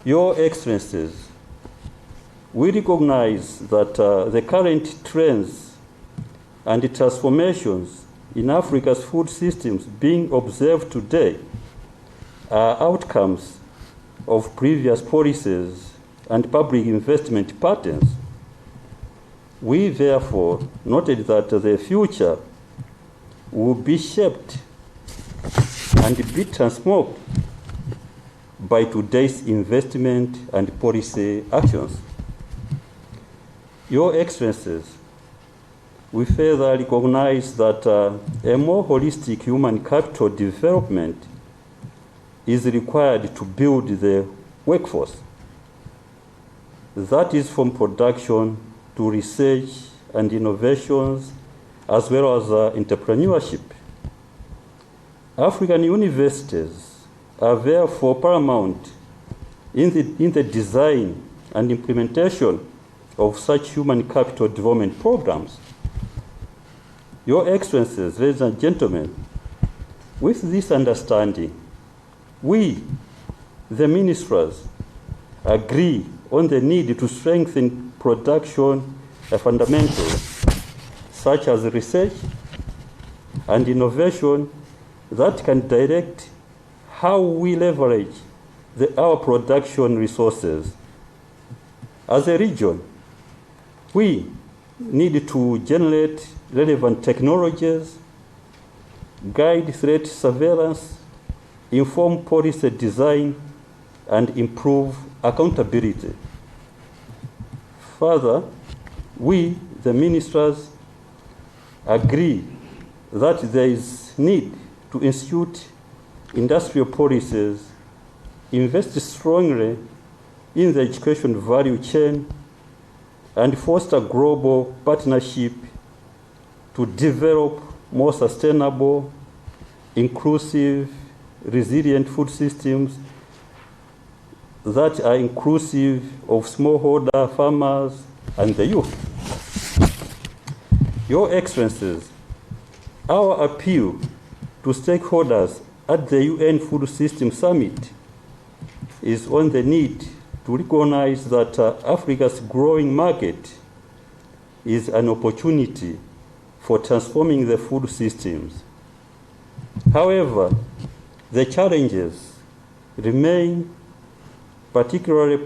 Your Excellencies, we recognize that the current trends and transformations in Africa's food systems being observed today are outcomes of previous policies and public investment patterns. We therefore noted that the future will be shaped and be transformed by today's investment and policy actions. Your Excellencies, we further recognize that a more holistic human capital development is required to build the workforce. That is from production to research and innovations, as well as entrepreneurship. African universities are therefore paramount in the design and implementation of such human capital development programs. Your Excellencies, ladies and gentlemen, with this understanding, we, the ministers, agree on the need to strengthen production fundamentals such as research and innovation that can direct how we leverage our production resources. As a region, we need to generate relevant technologies, guide threat surveillance, inform policy design, and improve accountability. Further, we, the ministers, agree that there is need to institute industrial policies, invest strongly in the education value chain, and foster global partnership to develop more sustainable, inclusive, resilient food systems that are inclusive of smallholder farmers and the youth. Your Excellencies, our appeal to stakeholders at the UN Food System Summit is on the need to recognize that Africa's growing market is an opportunity for transforming the food systems. However, the challenges remain, particularly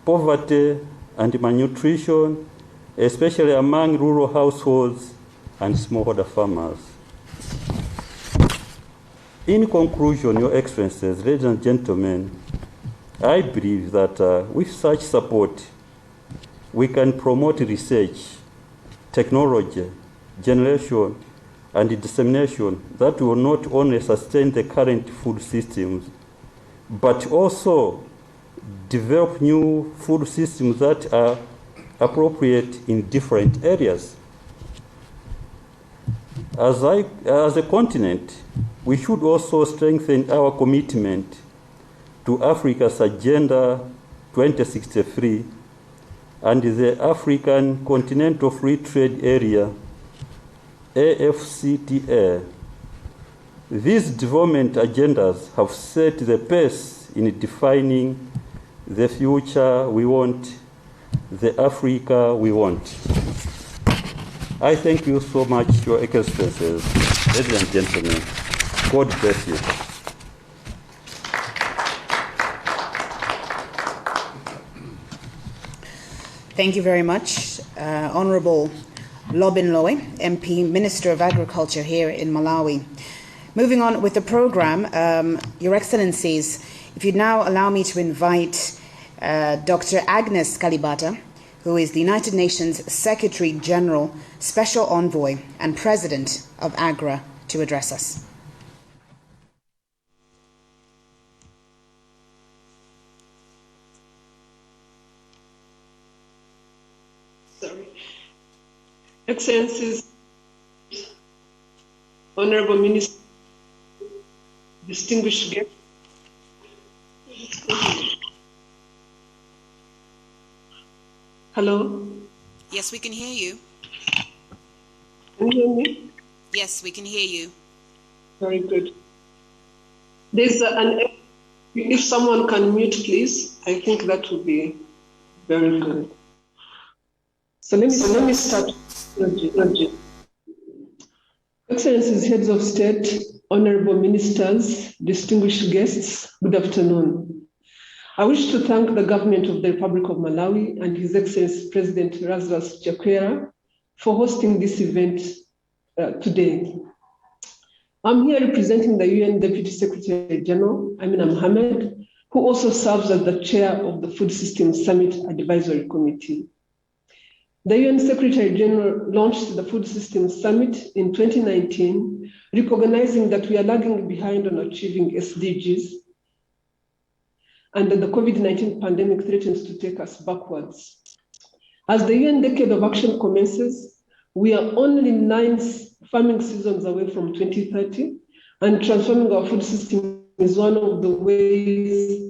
poverty and malnutrition, especially among rural households and smallholder farmers. In conclusion, Your Excellencies, ladies and gentlemen, I believe that with such support, we can promote research, technology, generation, and dissemination that will not only sustain the current food systems, but also develop new food systems that are appropriate in different areas. As a continent, we should also strengthen our commitment to Africa's Agenda 2063 and the African Continental Free Trade Area, AfCTA. These development agendas have set the pace in defining the future we want, the Africa we want. I thank you so much, Your Excellencies, ladies and gentlemen. God bless you. Thank you very much, Honourable Lobin Lowe, MP, Minister of Agriculture here in Malawi. Moving on with the programme, Your Excellencies, if you'd now allow me to invite Dr. Agnes Kalibata, who is the United Nations Secretary General, Special Envoy and President of AGRA, to address us. Excellencies, Honorable Minister, distinguished guests, hello? Yes, we can hear you. Can you hear me? Yes, we can hear you. Very good. There's if someone can mute, please, I think that would be very good. So let me start. Excellencies, heads of state, honorable ministers, distinguished guests, good afternoon. I wish to thank the government of the Republic of Malawi and His Excellency President Lazarus Chakwera for hosting this event today. I'm here representing the UN Deputy Secretary General, Amina Mohammed, who also serves as the chair of the Food Systems Summit Advisory Committee. The UN Secretary General launched the Food Systems Summit in 2019, recognizing that we are lagging behind on achieving SDGs and that the COVID-19 pandemic threatens to take us backwards. As the UN Decade of Action commences, we are only 9 farming seasons away from 2030, and transforming our food system is one of the ways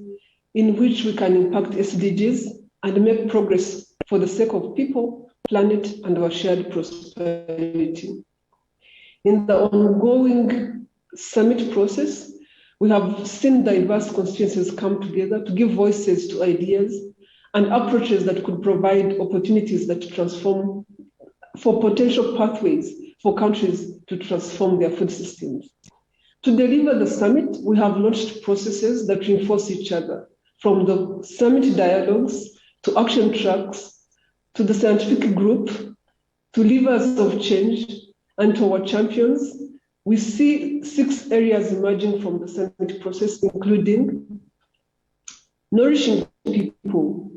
in which we can impact SDGs and make progress for the sake of people, planet, and our shared prosperity. In the ongoing summit process, we have seen diverse constituencies come together to give voices to ideas and approaches that could provide opportunities that transform for potential pathways for countries to transform their food systems. To deliver the summit, we have launched processes that reinforce each other, from the summit dialogues to action tracks, to the scientific group, to levers of change, and to our champions. We see 6 areas emerging from the summit process, including nourishing people,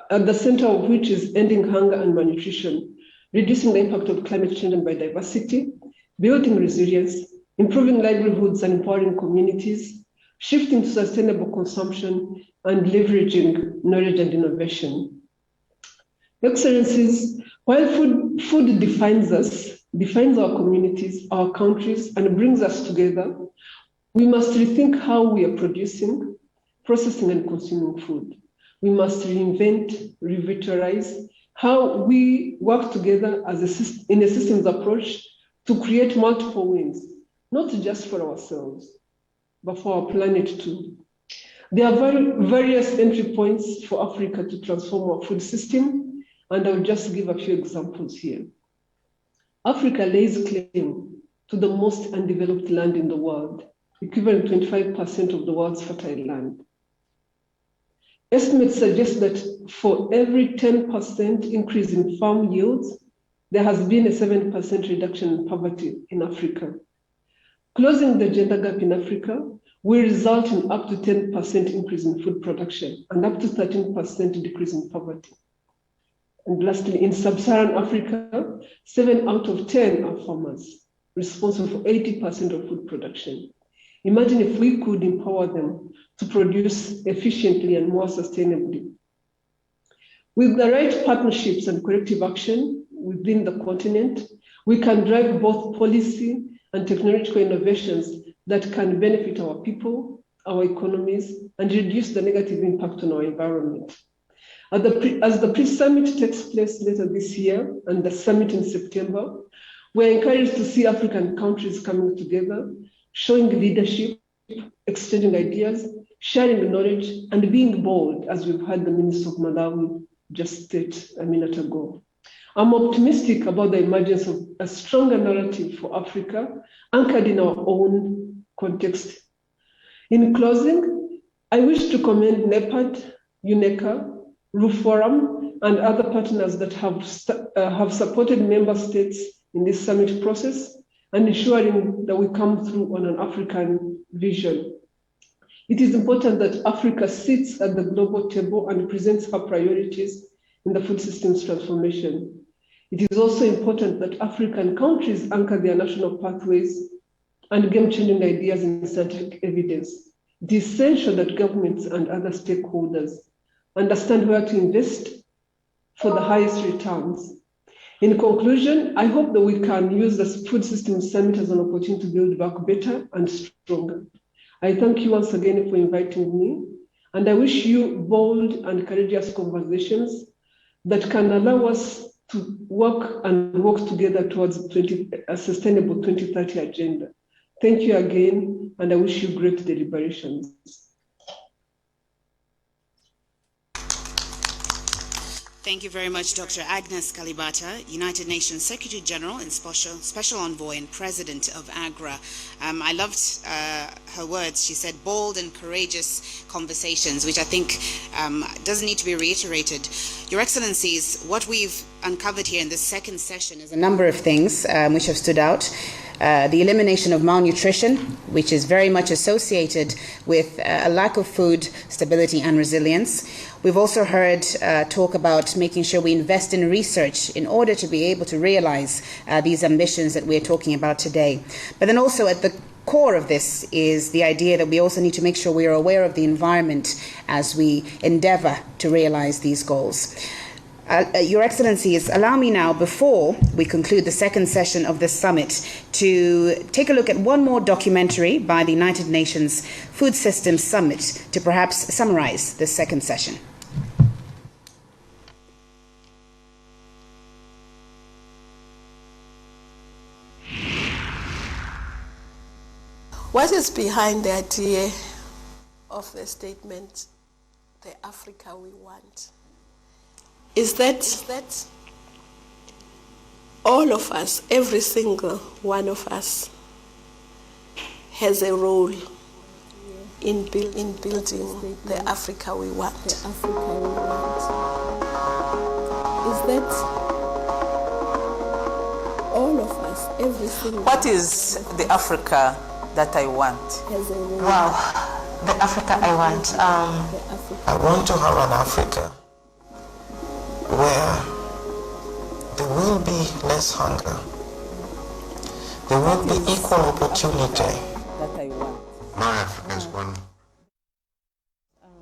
at the center of which is ending hunger and malnutrition, reducing the impact of climate change and biodiversity, building resilience, improving livelihoods and empowering communities, shifting to sustainable consumption, and leveraging knowledge and innovation. Excellencies, while food defines us, defines our communities, our countries, and brings us together, we must rethink how we are producing, processing, and consuming food. We must reinvent, revitalize how we work together as in a systems approach to create multiple wins, not just for ourselves, but for our planet too. There are various entry points for Africa to transform our food system, and I'll just give a few examples here. Africa lays claim to the most undeveloped land in the world, equivalent to 25% of the world's fertile land. Estimates suggest that for every 10% increase in farm yields, there has been a 7% reduction in poverty in Africa. Closing the gender gap in Africa will result in up to 10% increase in food production and up to 13% decrease in poverty. And lastly, in sub-Saharan Africa, 7 out of 10 are farmers, responsible for 80% of food production. Imagine if we could empower them to produce efficiently and more sustainably. With the right partnerships and collective action within the continent, We can drive both policy and technological innovations that can benefit our people, our economies, and reduce the negative impact on our environment. As the pre-summit takes place later this year and the summit in September, we're encouraged to see African countries coming together, showing leadership, exchanging ideas, sharing knowledge, and being bold, as we've heard the Minister of Malawi just state a minute ago. I'm optimistic about the emergence of a stronger narrative for Africa, anchored in our own context. In closing, I wish to commend NEPAD, UNECA, RUFORUM, and other partners that have supported member states in this summit process and ensuring that we come through on an African vision. It is important that Africa sits at the global table and presents her priorities in the food systems transformation. It is also important that African countries anchor their national pathways and game-changing ideas in scientific evidence. It is essential that governments and other stakeholders understand where to invest for the highest returns. In conclusion, I hope that we can use the Food Systems Summit as an opportunity to build back better and stronger. I thank you once again for inviting me, and I wish you bold and courageous conversations that can allow us to work together towards a sustainable 2030 agenda. Thank you again, and I wish you great deliberations. Thank you very much, Dr. Agnes Kalibata, United Nations Secretary General and Special Envoy and President of AGRA. I loved her words. She said bold and courageous conversations, which I think doesn't need to be reiterated. Your Excellencies, what we've uncovered here in this second session is a number of things which have stood out. The elimination of malnutrition, which is very much associated with a lack of food stability and resilience. We've also heard talk about making sure we invest in research in order to be able to realize these ambitions that we're talking about today. But then also at the core of this is the idea that we also need to make sure we are aware of the environment as we endeavor to realize these goals. Your Excellencies, allow me now, before we conclude the second session of this summit, to take a look at one more documentary by the United Nations Food Systems Summit to perhaps summarize this second session. What is behind the idea of the statement, the Africa we want? Is that all of us, every single one of us, has a role in building the Africa we want. The Africa we want. Is that all of us, every single? What is the Africa that I want? Wow, the Africa I want. I want to have an Africa where there will be less hunger, there will be equal opportunity. That I want. My Africa is one.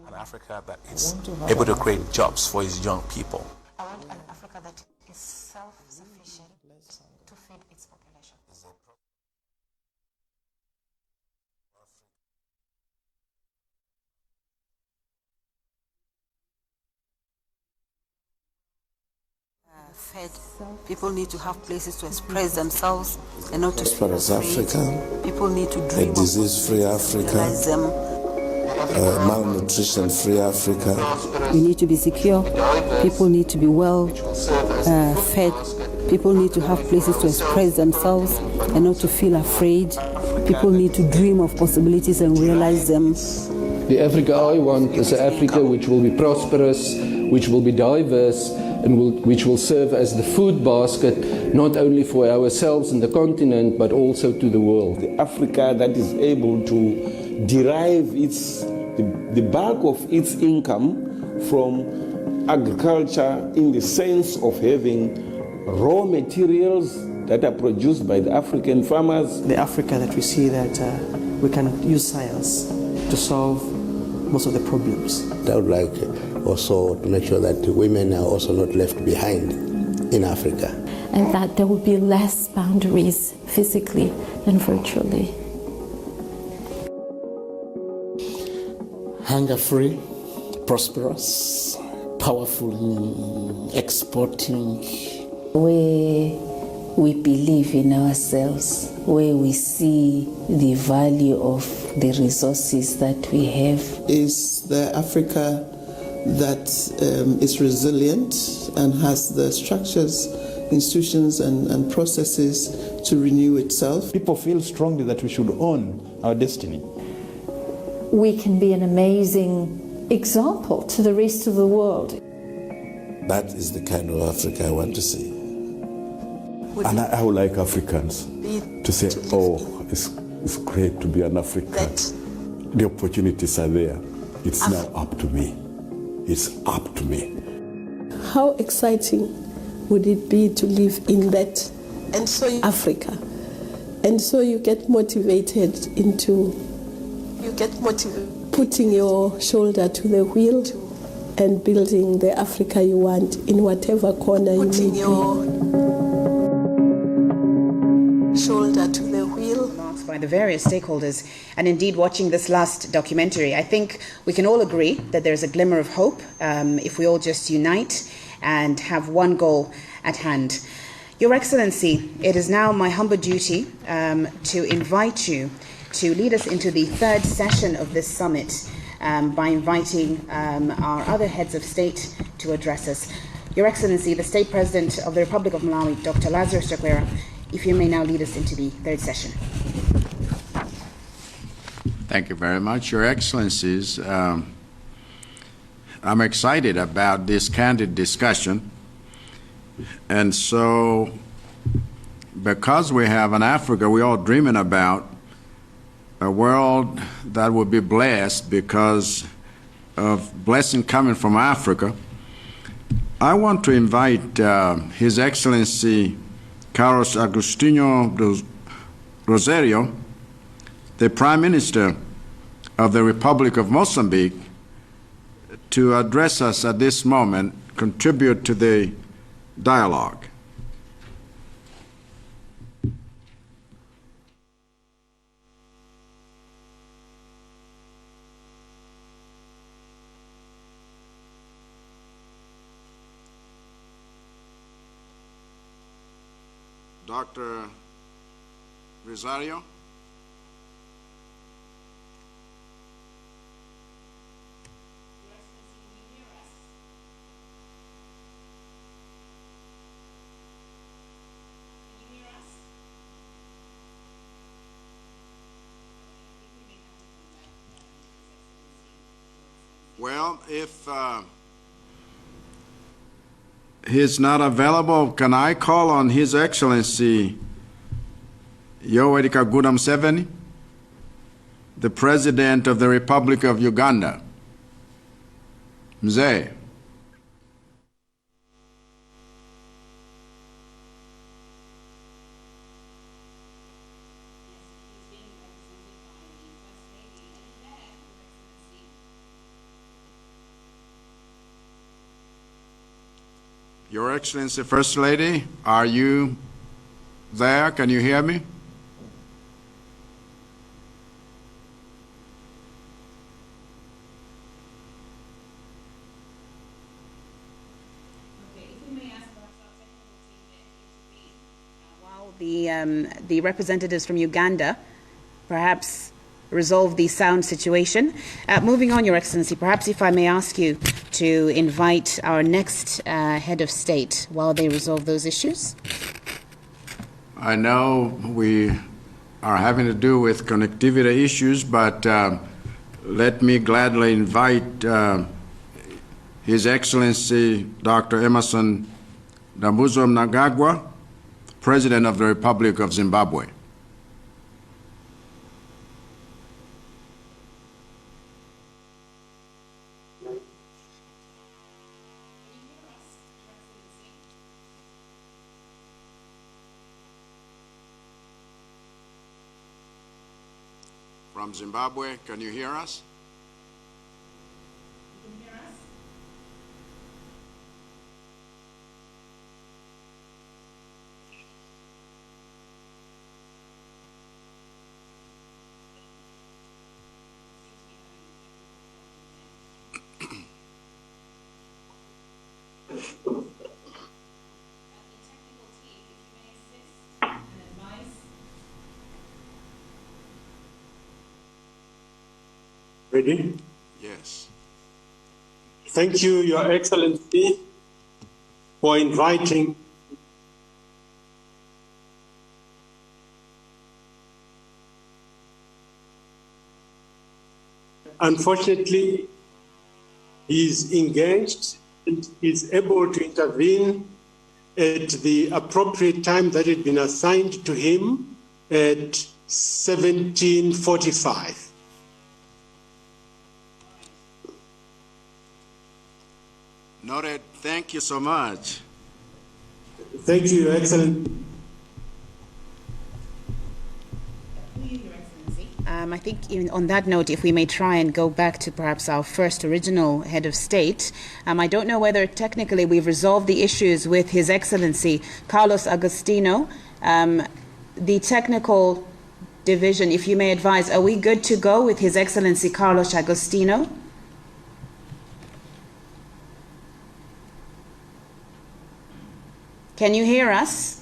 An Africa that is able to create jobs for its young people. I want an Africa that is self-sufficient to feed its population. Fed. People need to have places to express themselves and not to as far as Africa, people need to dream a disease-free Africa, malnutrition-free Africa. We need to be secure. People need to be well fed. People need to have places to express themselves and not to feel afraid. People need to dream of possibilities and realize them. The Africa I want is an Africa which will be prosperous, which will be diverse, and which will serve as the food basket, not only for ourselves and the continent, but also to the world. The Africa that is able to derive the bulk of its income from agriculture, in the sense of having raw materials that are produced by the African farmers. The Africa that we see that we can use science to solve most of the problems. I would like also to make sure that women are also not left behind in Africa. and that there will be less boundaries physically and virtually. Hunger-free, prosperous, powerful, exporting. Where we believe in ourselves, where we see the value of the resources that we have. Is the Africa that is resilient and has the structures, institutions and processes to renew itself. People feel strongly that we should own our destiny. We can be an amazing example to the rest of the world. That is the kind of Africa I want to see. And I would like Africans to say, oh, it's great to be an African. The opportunities are there. It's now up to me. It's up to me. How exciting would it be to live in that Africa? And so you get motivated putting your shoulder to the wheel and building the Africa you want in whatever corner you may be. Shoulder to the wheel. By the various stakeholders, and indeed watching this last documentary, I think we can all agree that there's a glimmer of hope if we all just unite and have one goal at hand. Your Excellency, it is now my humble duty to invite you to lead us into the third session of this summit by inviting our other heads of state to address us. Your Excellency, the State President of the Republic of Malawi, Dr. Lazarus Chakwera, if you may now lead us into the third session. Thank you very much, Your Excellencies. I'm excited about this candid discussion. And so, because we have an Africa we're all dreaming about, a world that will be blessed because of blessing coming from Africa, I want to invite His Excellency Carlos Agostinho Rosario, the Prime Minister of the Republic of Mozambique, to address us at this moment, contribute to the dialogue. Dr. Rosario. Well, if he's not available, can I call on His Excellency Yoweri Kaguta Museveni, the President of the Republic of Uganda? Mzee. Your Excellency, First Lady, are you there? Can you hear me? While the representatives from Uganda perhaps resolve the sound situation. Moving on, Your Excellency, perhaps if I may ask you to invite our next head of state while they resolve those issues. I know we are having to do with connectivity issues, but let me gladly invite His Excellency Dr. Emerson Dambuzo Mnangagwa, President of the Republic of Zimbabwe. From Zimbabwe, can you hear us? Ready? Yes. Thank you, Your Excellency, for inviting Unfortunately, he is engaged and is able to intervene at the appropriate time that had been assigned to him at 17:45. Noted. Thank you so much. Thank you, Your Excellency. I think on that note, if we may try and go back to perhaps our first original head of state, I don't know whether technically we've resolved the issues with His Excellency Carlos Agostino. The technical division, if you may advise, are we good to go with His Excellency Carlos Agostino? Can you hear us?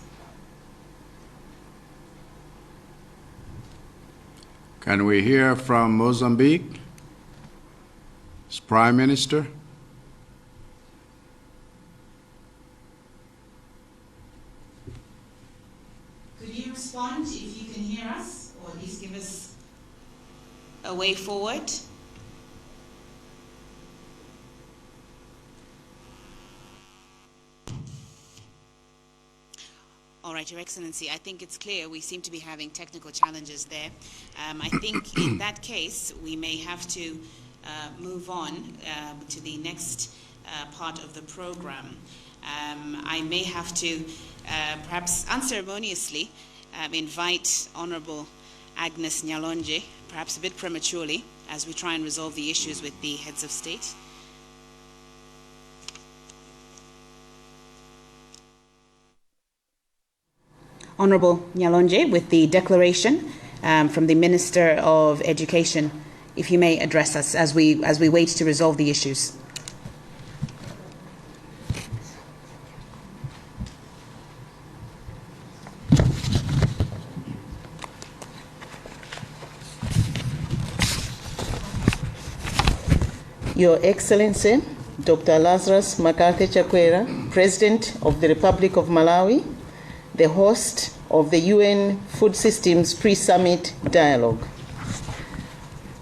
Can we hear from Mozambique? Its Prime Minister? Could you respond if you can hear us, or at least give us a way forward? All right, Your Excellency, I think it's clear we seem to be having technical challenges there. I think in that case, we may have to move on to the next part of the program. I may have to perhaps unceremoniously invite Honorable Agnes Nyalonje, perhaps a bit prematurely, as we try and resolve the issues with the heads of state. Honorable Nyalonje, with the declaration from the Minister of Education, if you may address us as we wait to resolve the issues. Your Excellency, Dr. Lazarus Chakwera, President of the Republic of Malawi, the host of the UN Food Systems Pre-Summit Dialogue.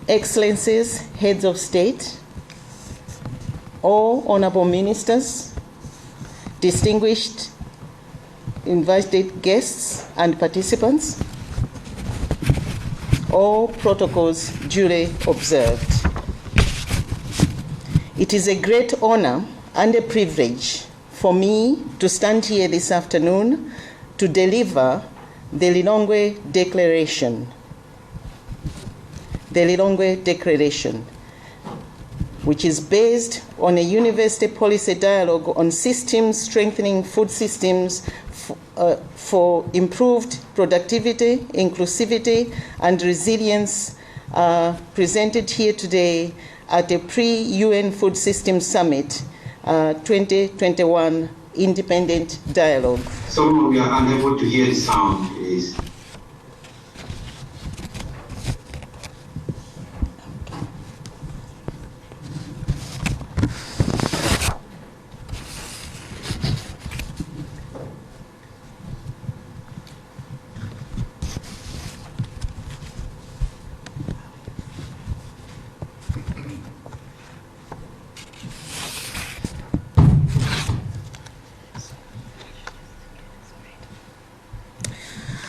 Excellencies, heads of state, all honorable ministers, distinguished invited guests and participants, all protocols duly observed. It is a great honor and a privilege for me to stand here this afternoon to deliver the Lilongwe Declaration. The Lilongwe Declaration, which is based on a university policy dialogue on systems strengthening food systems for improved productivity, inclusivity, and resilience, presented here today at a pre-UN Food Systems Summit 2021 Independent Dialogue. Someone we are unable to hear the sound, please.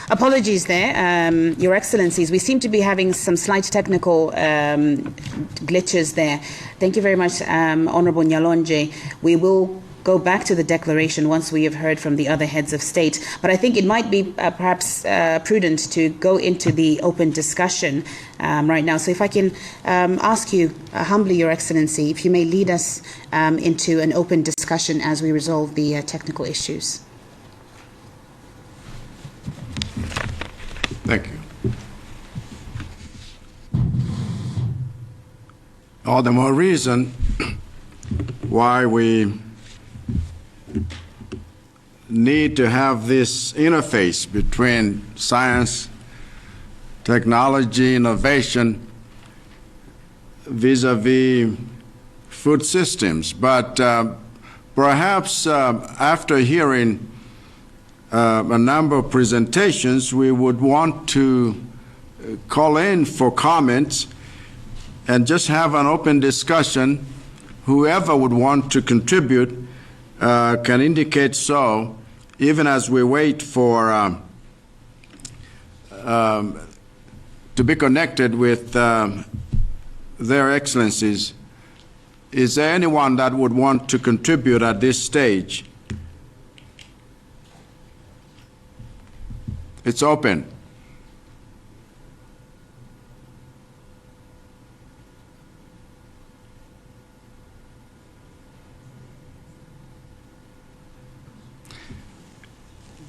Apologies there, Your Excellencies. We seem to be having some slight technical glitches there. Thank you very much, Honorable Nyalonje. We will go back to the declaration once we have heard from the other heads of state. But I think it might be perhaps prudent to go into the open discussion right now. So if I can ask you humbly, Your Excellency, if you may lead us into an open discussion as we resolve the technical issues. Thank you. All the more reason why we need to have this interface between science, technology, innovation, vis-a-vis food systems. But perhaps after hearing a number of presentations, we would want to call in for comments and just have an open discussion. Whoever would want to contribute can indicate so, even as we wait for to be connected with their excellencies. Is there anyone that would want to contribute at this stage? It's open.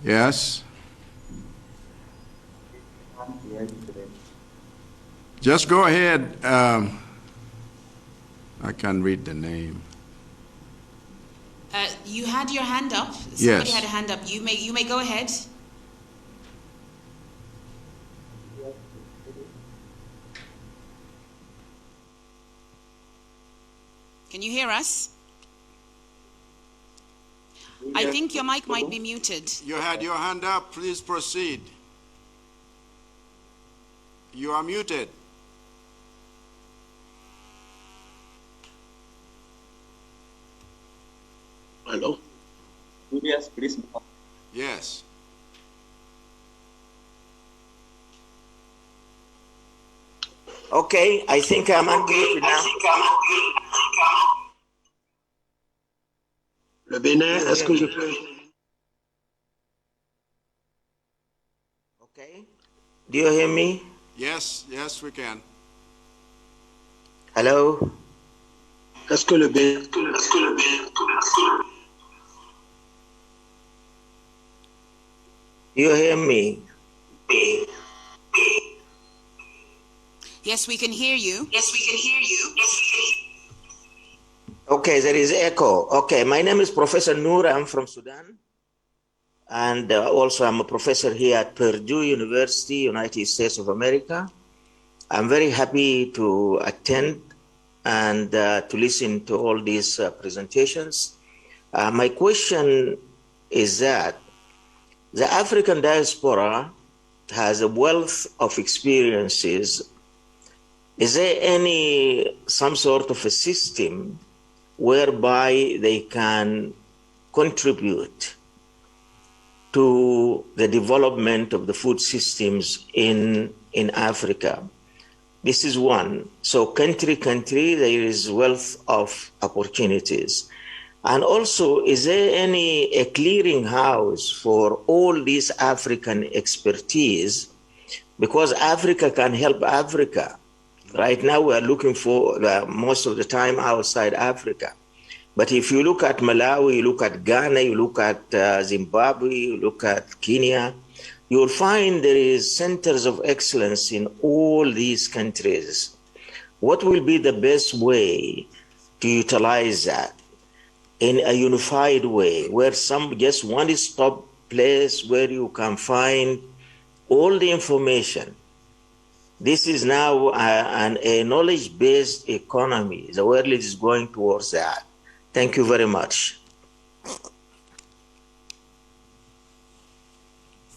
Yes? Just go ahead. I can't read the name. You had your hand up. Somebody Yes. had a hand up. You may go ahead. Can you hear us? I think your mic might be muted. You had your hand up. Please proceed. You are muted. Hello? Yes, please. Yes. Okay, I think I'm unmuted now. Le Bénin, est-ce que je peux... Okay. Do you hear me? Yes, yes, we can. Hello? Est-ce que le Bénin... Do you hear me? Yes, we can hear you. Yes, we can hear you. Okay, there is echo. Okay, my name is Professor Noor. I'm from Sudan. And also I'm a professor here at Purdue University, United States of America. I'm very happy to attend and to listen to all these presentations. My question is that the African diaspora has a wealth of experiences. Is there some sort of a system whereby they can contribute to the development of the food systems in Africa? This is one. So country, there is wealth of opportunities. And also, is there a clearinghouse for all this African expertise? Because Africa can help Africa. Right now, we are looking for most of the time outside Africa. But if you look at Malawi, you look at Ghana, you look at Zimbabwe, you look at Kenya, you will find there is centers of excellence in all these countries. What will be the best way to utilize that in a unified way, where just one stop place where you can find all the information? This is now a knowledge-based economy. The world is going towards that. Thank you very much.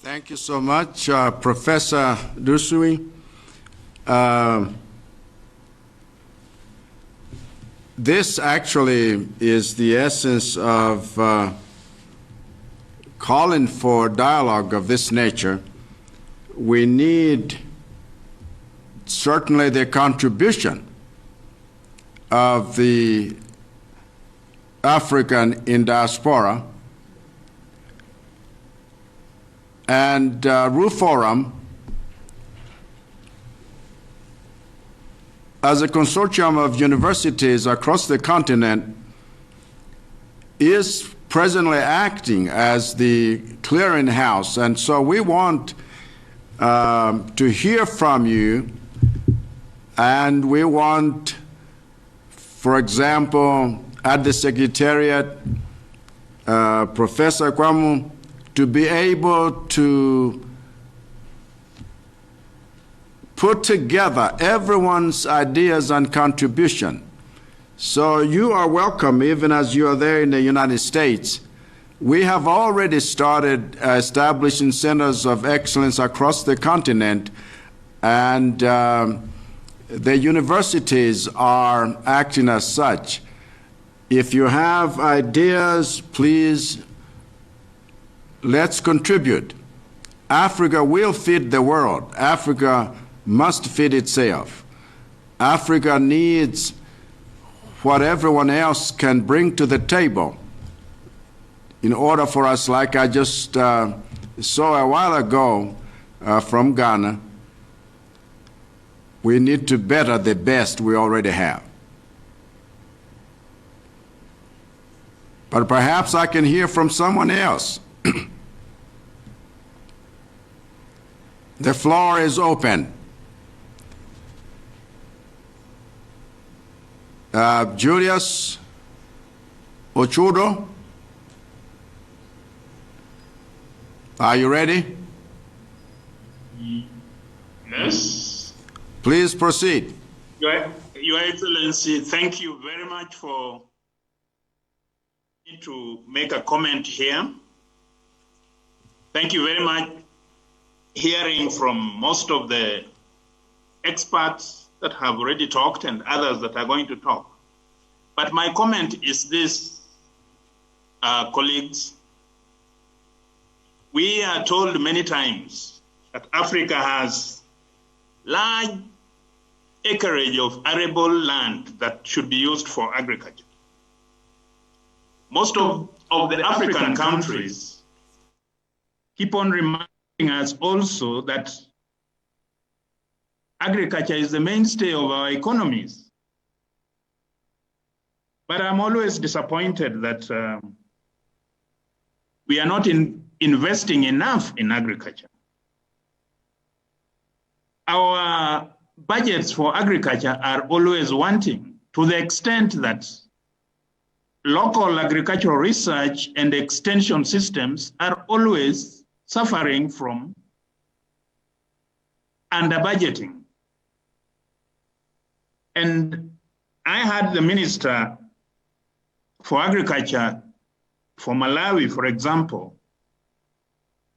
Thank you so much, Professor Dusui. This actually is the essence of calling for dialogue of this nature. We need certainly the contribution of the African in diaspora, and RUFORUM as a consortium of universities across the continent is presently acting as the clearinghouse, and so we want to hear from you, and we want, for example, at the Secretariat, Professor Kwamu, to be able to put together everyone's ideas and contribution. So you are welcome, even as you are there in the United States. We have already started establishing centers of excellence across the continent, and the universities are acting as such. If you have ideas, please, let's contribute. Africa will feed the world. Africa must feed itself. Africa needs what everyone else can bring to the table in order for us, like I just saw a while ago from Ghana, we need to better the best we already have. But perhaps I can hear from someone else. The floor is open. Julius Ochudo, are you ready? Yes. Please proceed. Your Excellency, thank you very much for me to make a comment here. Thank you very much. Hearing from most of the experts that have already talked and others that are going to talk. But my comment is this, colleagues. We are told many times that Africa has large acreage of arable land that should be used for agriculture. Most of the African countries keep on reminding us also that agriculture is the mainstay of our economies. But I'm always disappointed that we are not investing enough in agriculture. Our budgets for agriculture are always wanting, to the extent that local agricultural research and extension systems are always suffering from under-budgeting. And I had the Minister for Agriculture for Malawi, for example,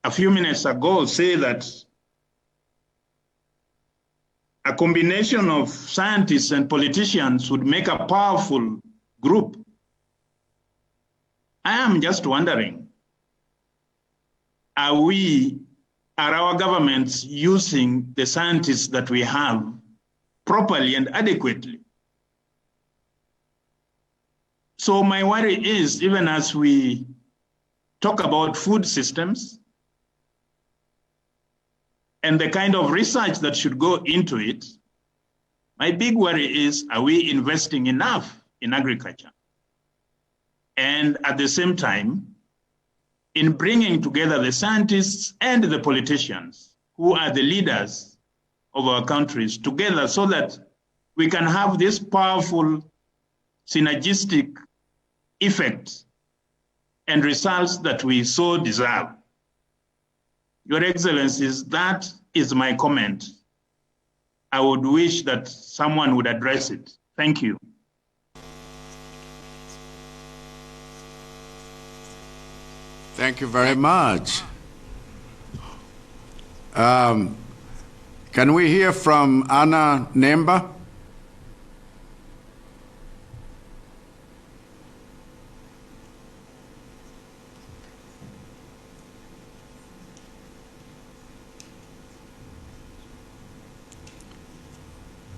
a few minutes ago say that a combination of scientists and politicians would make a powerful group. I am just wondering, are our governments using the scientists that we have properly and adequately? So my worry is, even as we talk about food systems and the kind of research that should go into it, my big worry is, are we investing enough in agriculture? And at the same time, in bringing together the scientists and the politicians who are the leaders of our countries together so that we can have this powerful synergistic effect and results that we so deserve. Your Excellencies, that is my comment. I would wish that someone would address it. Thank you. Thank you very much. Can we hear from Anna Nemba?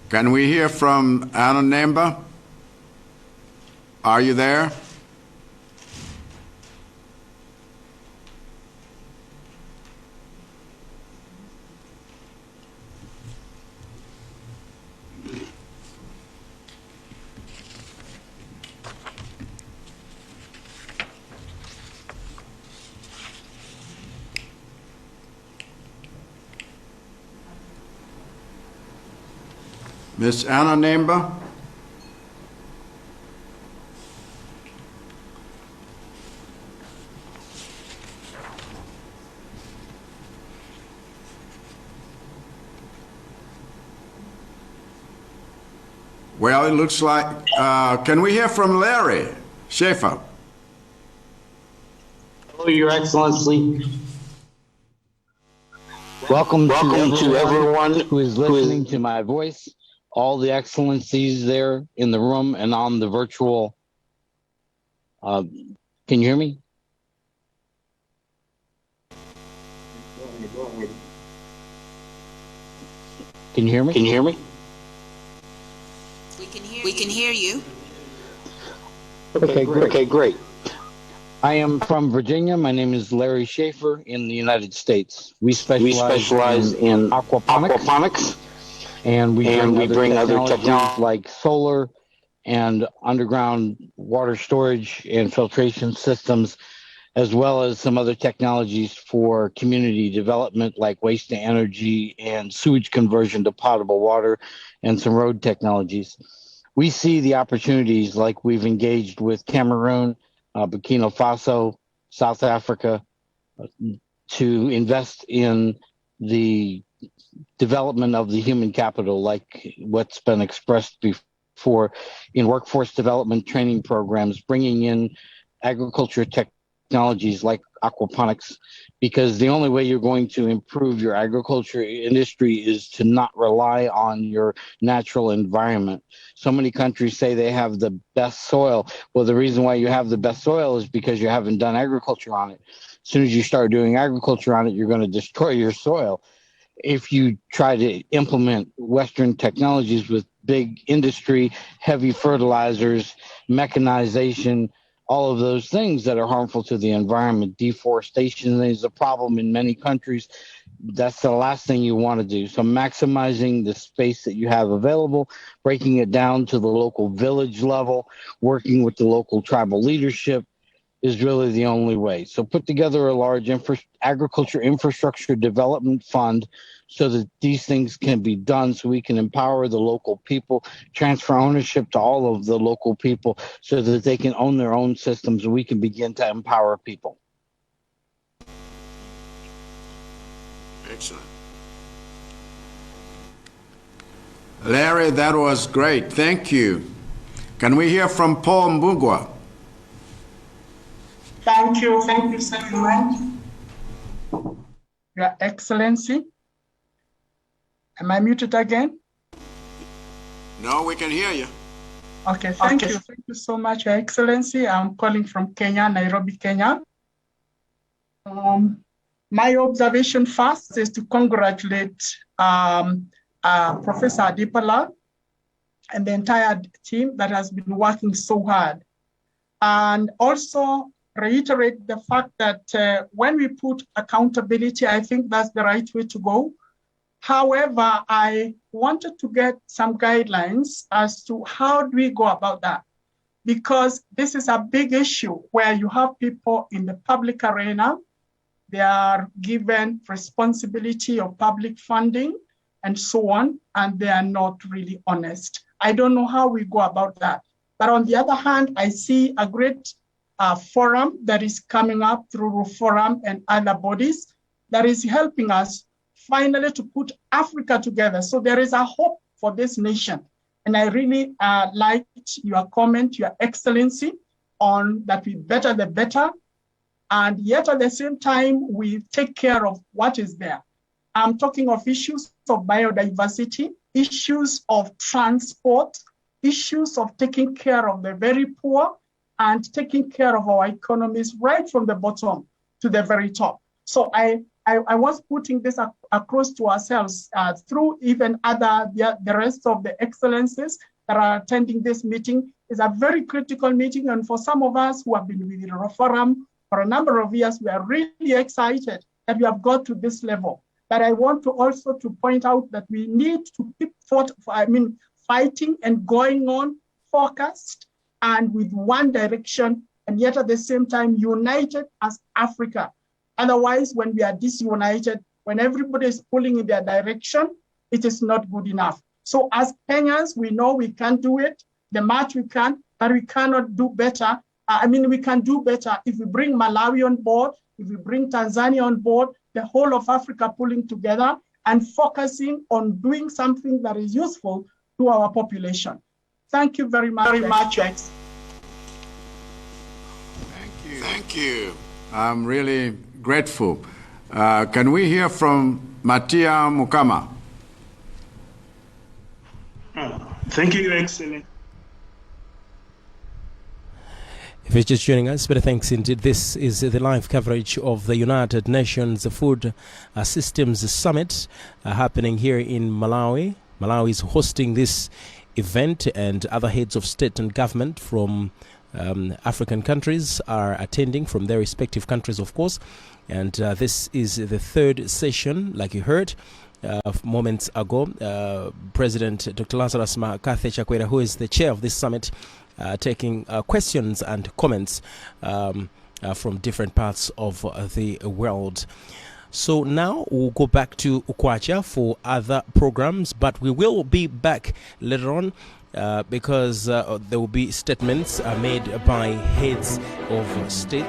Can we hear from Anna Nemba? Are you there? Miss Anna Nemba? Well, it looks like, can we hear from Larry Schaefer? Hello, Your Excellency. Welcome to everyone who is listening to my voice, all the excellencies there in the room and on the virtual. Can you hear me? Can you hear me? Can you hear me? We can hear you. Okay, great. I am from Virginia. My name is Larry Schaefer in the United States. We specialize in aquaponics, and we bring other technologies like solar and underground water storage and filtration systems, as well as some other technologies for community development like waste to energy and sewage conversion to potable water and some road technologies. We see the opportunities like we've engaged with Cameroon, Burkina Faso, South Africa, to invest in the development of the human capital, like what's been expressed before in workforce development training programs, bringing in agriculture technologies like aquaponics, because the only way you're going to improve your agriculture industry is to not rely on your natural environment. So many countries say they have the best soil. Well, the reason why you have the best soil is because you haven't done agriculture on it. As soon as you start doing agriculture on it, you're going to destroy your soil. If you try to implement Western technologies with big industry, heavy fertilizers, mechanization, all of those things that are harmful to the environment, deforestation is a problem in many countries. That's the last thing you want to do. So maximizing the space that you have available, breaking it down to the local village level, working with the local tribal leadership is really the only way. So put together a large agriculture infrastructure development fund so that these things can be done, so we can empower the local people, transfer ownership to all of the local people so that they can own their own systems and we can begin to empower people. Excellent. Larry, that was great. Thank you. Can we hear from Paul Mbugwa? Thank you so much. Your Excellency. Am I muted again? No, we can hear you. Okay, thank you. Thank you so much, Your Excellency. I'm calling from Kenya, Nairobi, Kenya. My observation first is to congratulate Professor Adipala and the entire team that has been working so hard. And also reiterate the fact that when we put accountability, I think that's the right way to go. However, I wanted to get some guidelines as to how do we go about that? Because this is a big issue where you have people in the public arena, they are given responsibility of public funding and so on, and they are not really honest. I don't know how we go about that. But on the other hand, I see a great forum that is coming up through Forum and other bodies that is helping us finally to put Africa together. So there is a hope for this nation. And I really liked your comment, Your Excellency, on that we better the better. And yet at the same time, we take care of what is there. I'm talking of issues of biodiversity, issues of transport, issues of taking care of the very poor and taking care of our economies right from the bottom to the very top. So I was putting this across to ourselves through even the rest of the excellencies that are attending this meeting. Is a very critical meeting. And for some of us who have been with the forum for a number of years, we are really excited that we have got to this level. But I want to also to point out that we need to keep fighting and going on, focused and with one direction, and yet at the same time united as Africa. Otherwise, when we are disunited, when everybody is pulling in their direction, it is not good enough. So as Kenyans, we know we can do it, the much we can, but we cannot do better. We can do better if we bring Malawi on board, if we bring Tanzania on board, the whole of Africa pulling together and focusing on doing something that is useful to our population. Thank you very much. Thank you. I'm really grateful. Can we hear from Matia Mukama? Thank you, Your Excellency. If you're just joining us, better thanks indeed. This is the live coverage of the United Nations Food Systems Summit happening here in Malawi. Malawi is hosting this event, and other heads of state and government from African countries are attending, from their respective countries, of course. And this is the third session, like you heard moments ago. President Dr. Lazarus Chakwera, who is the chair of this summit, taking questions and comments from different parts of the world. So now we'll go back to Ukwacha for other programs, but we will be back later on because there will be statements made by heads of state.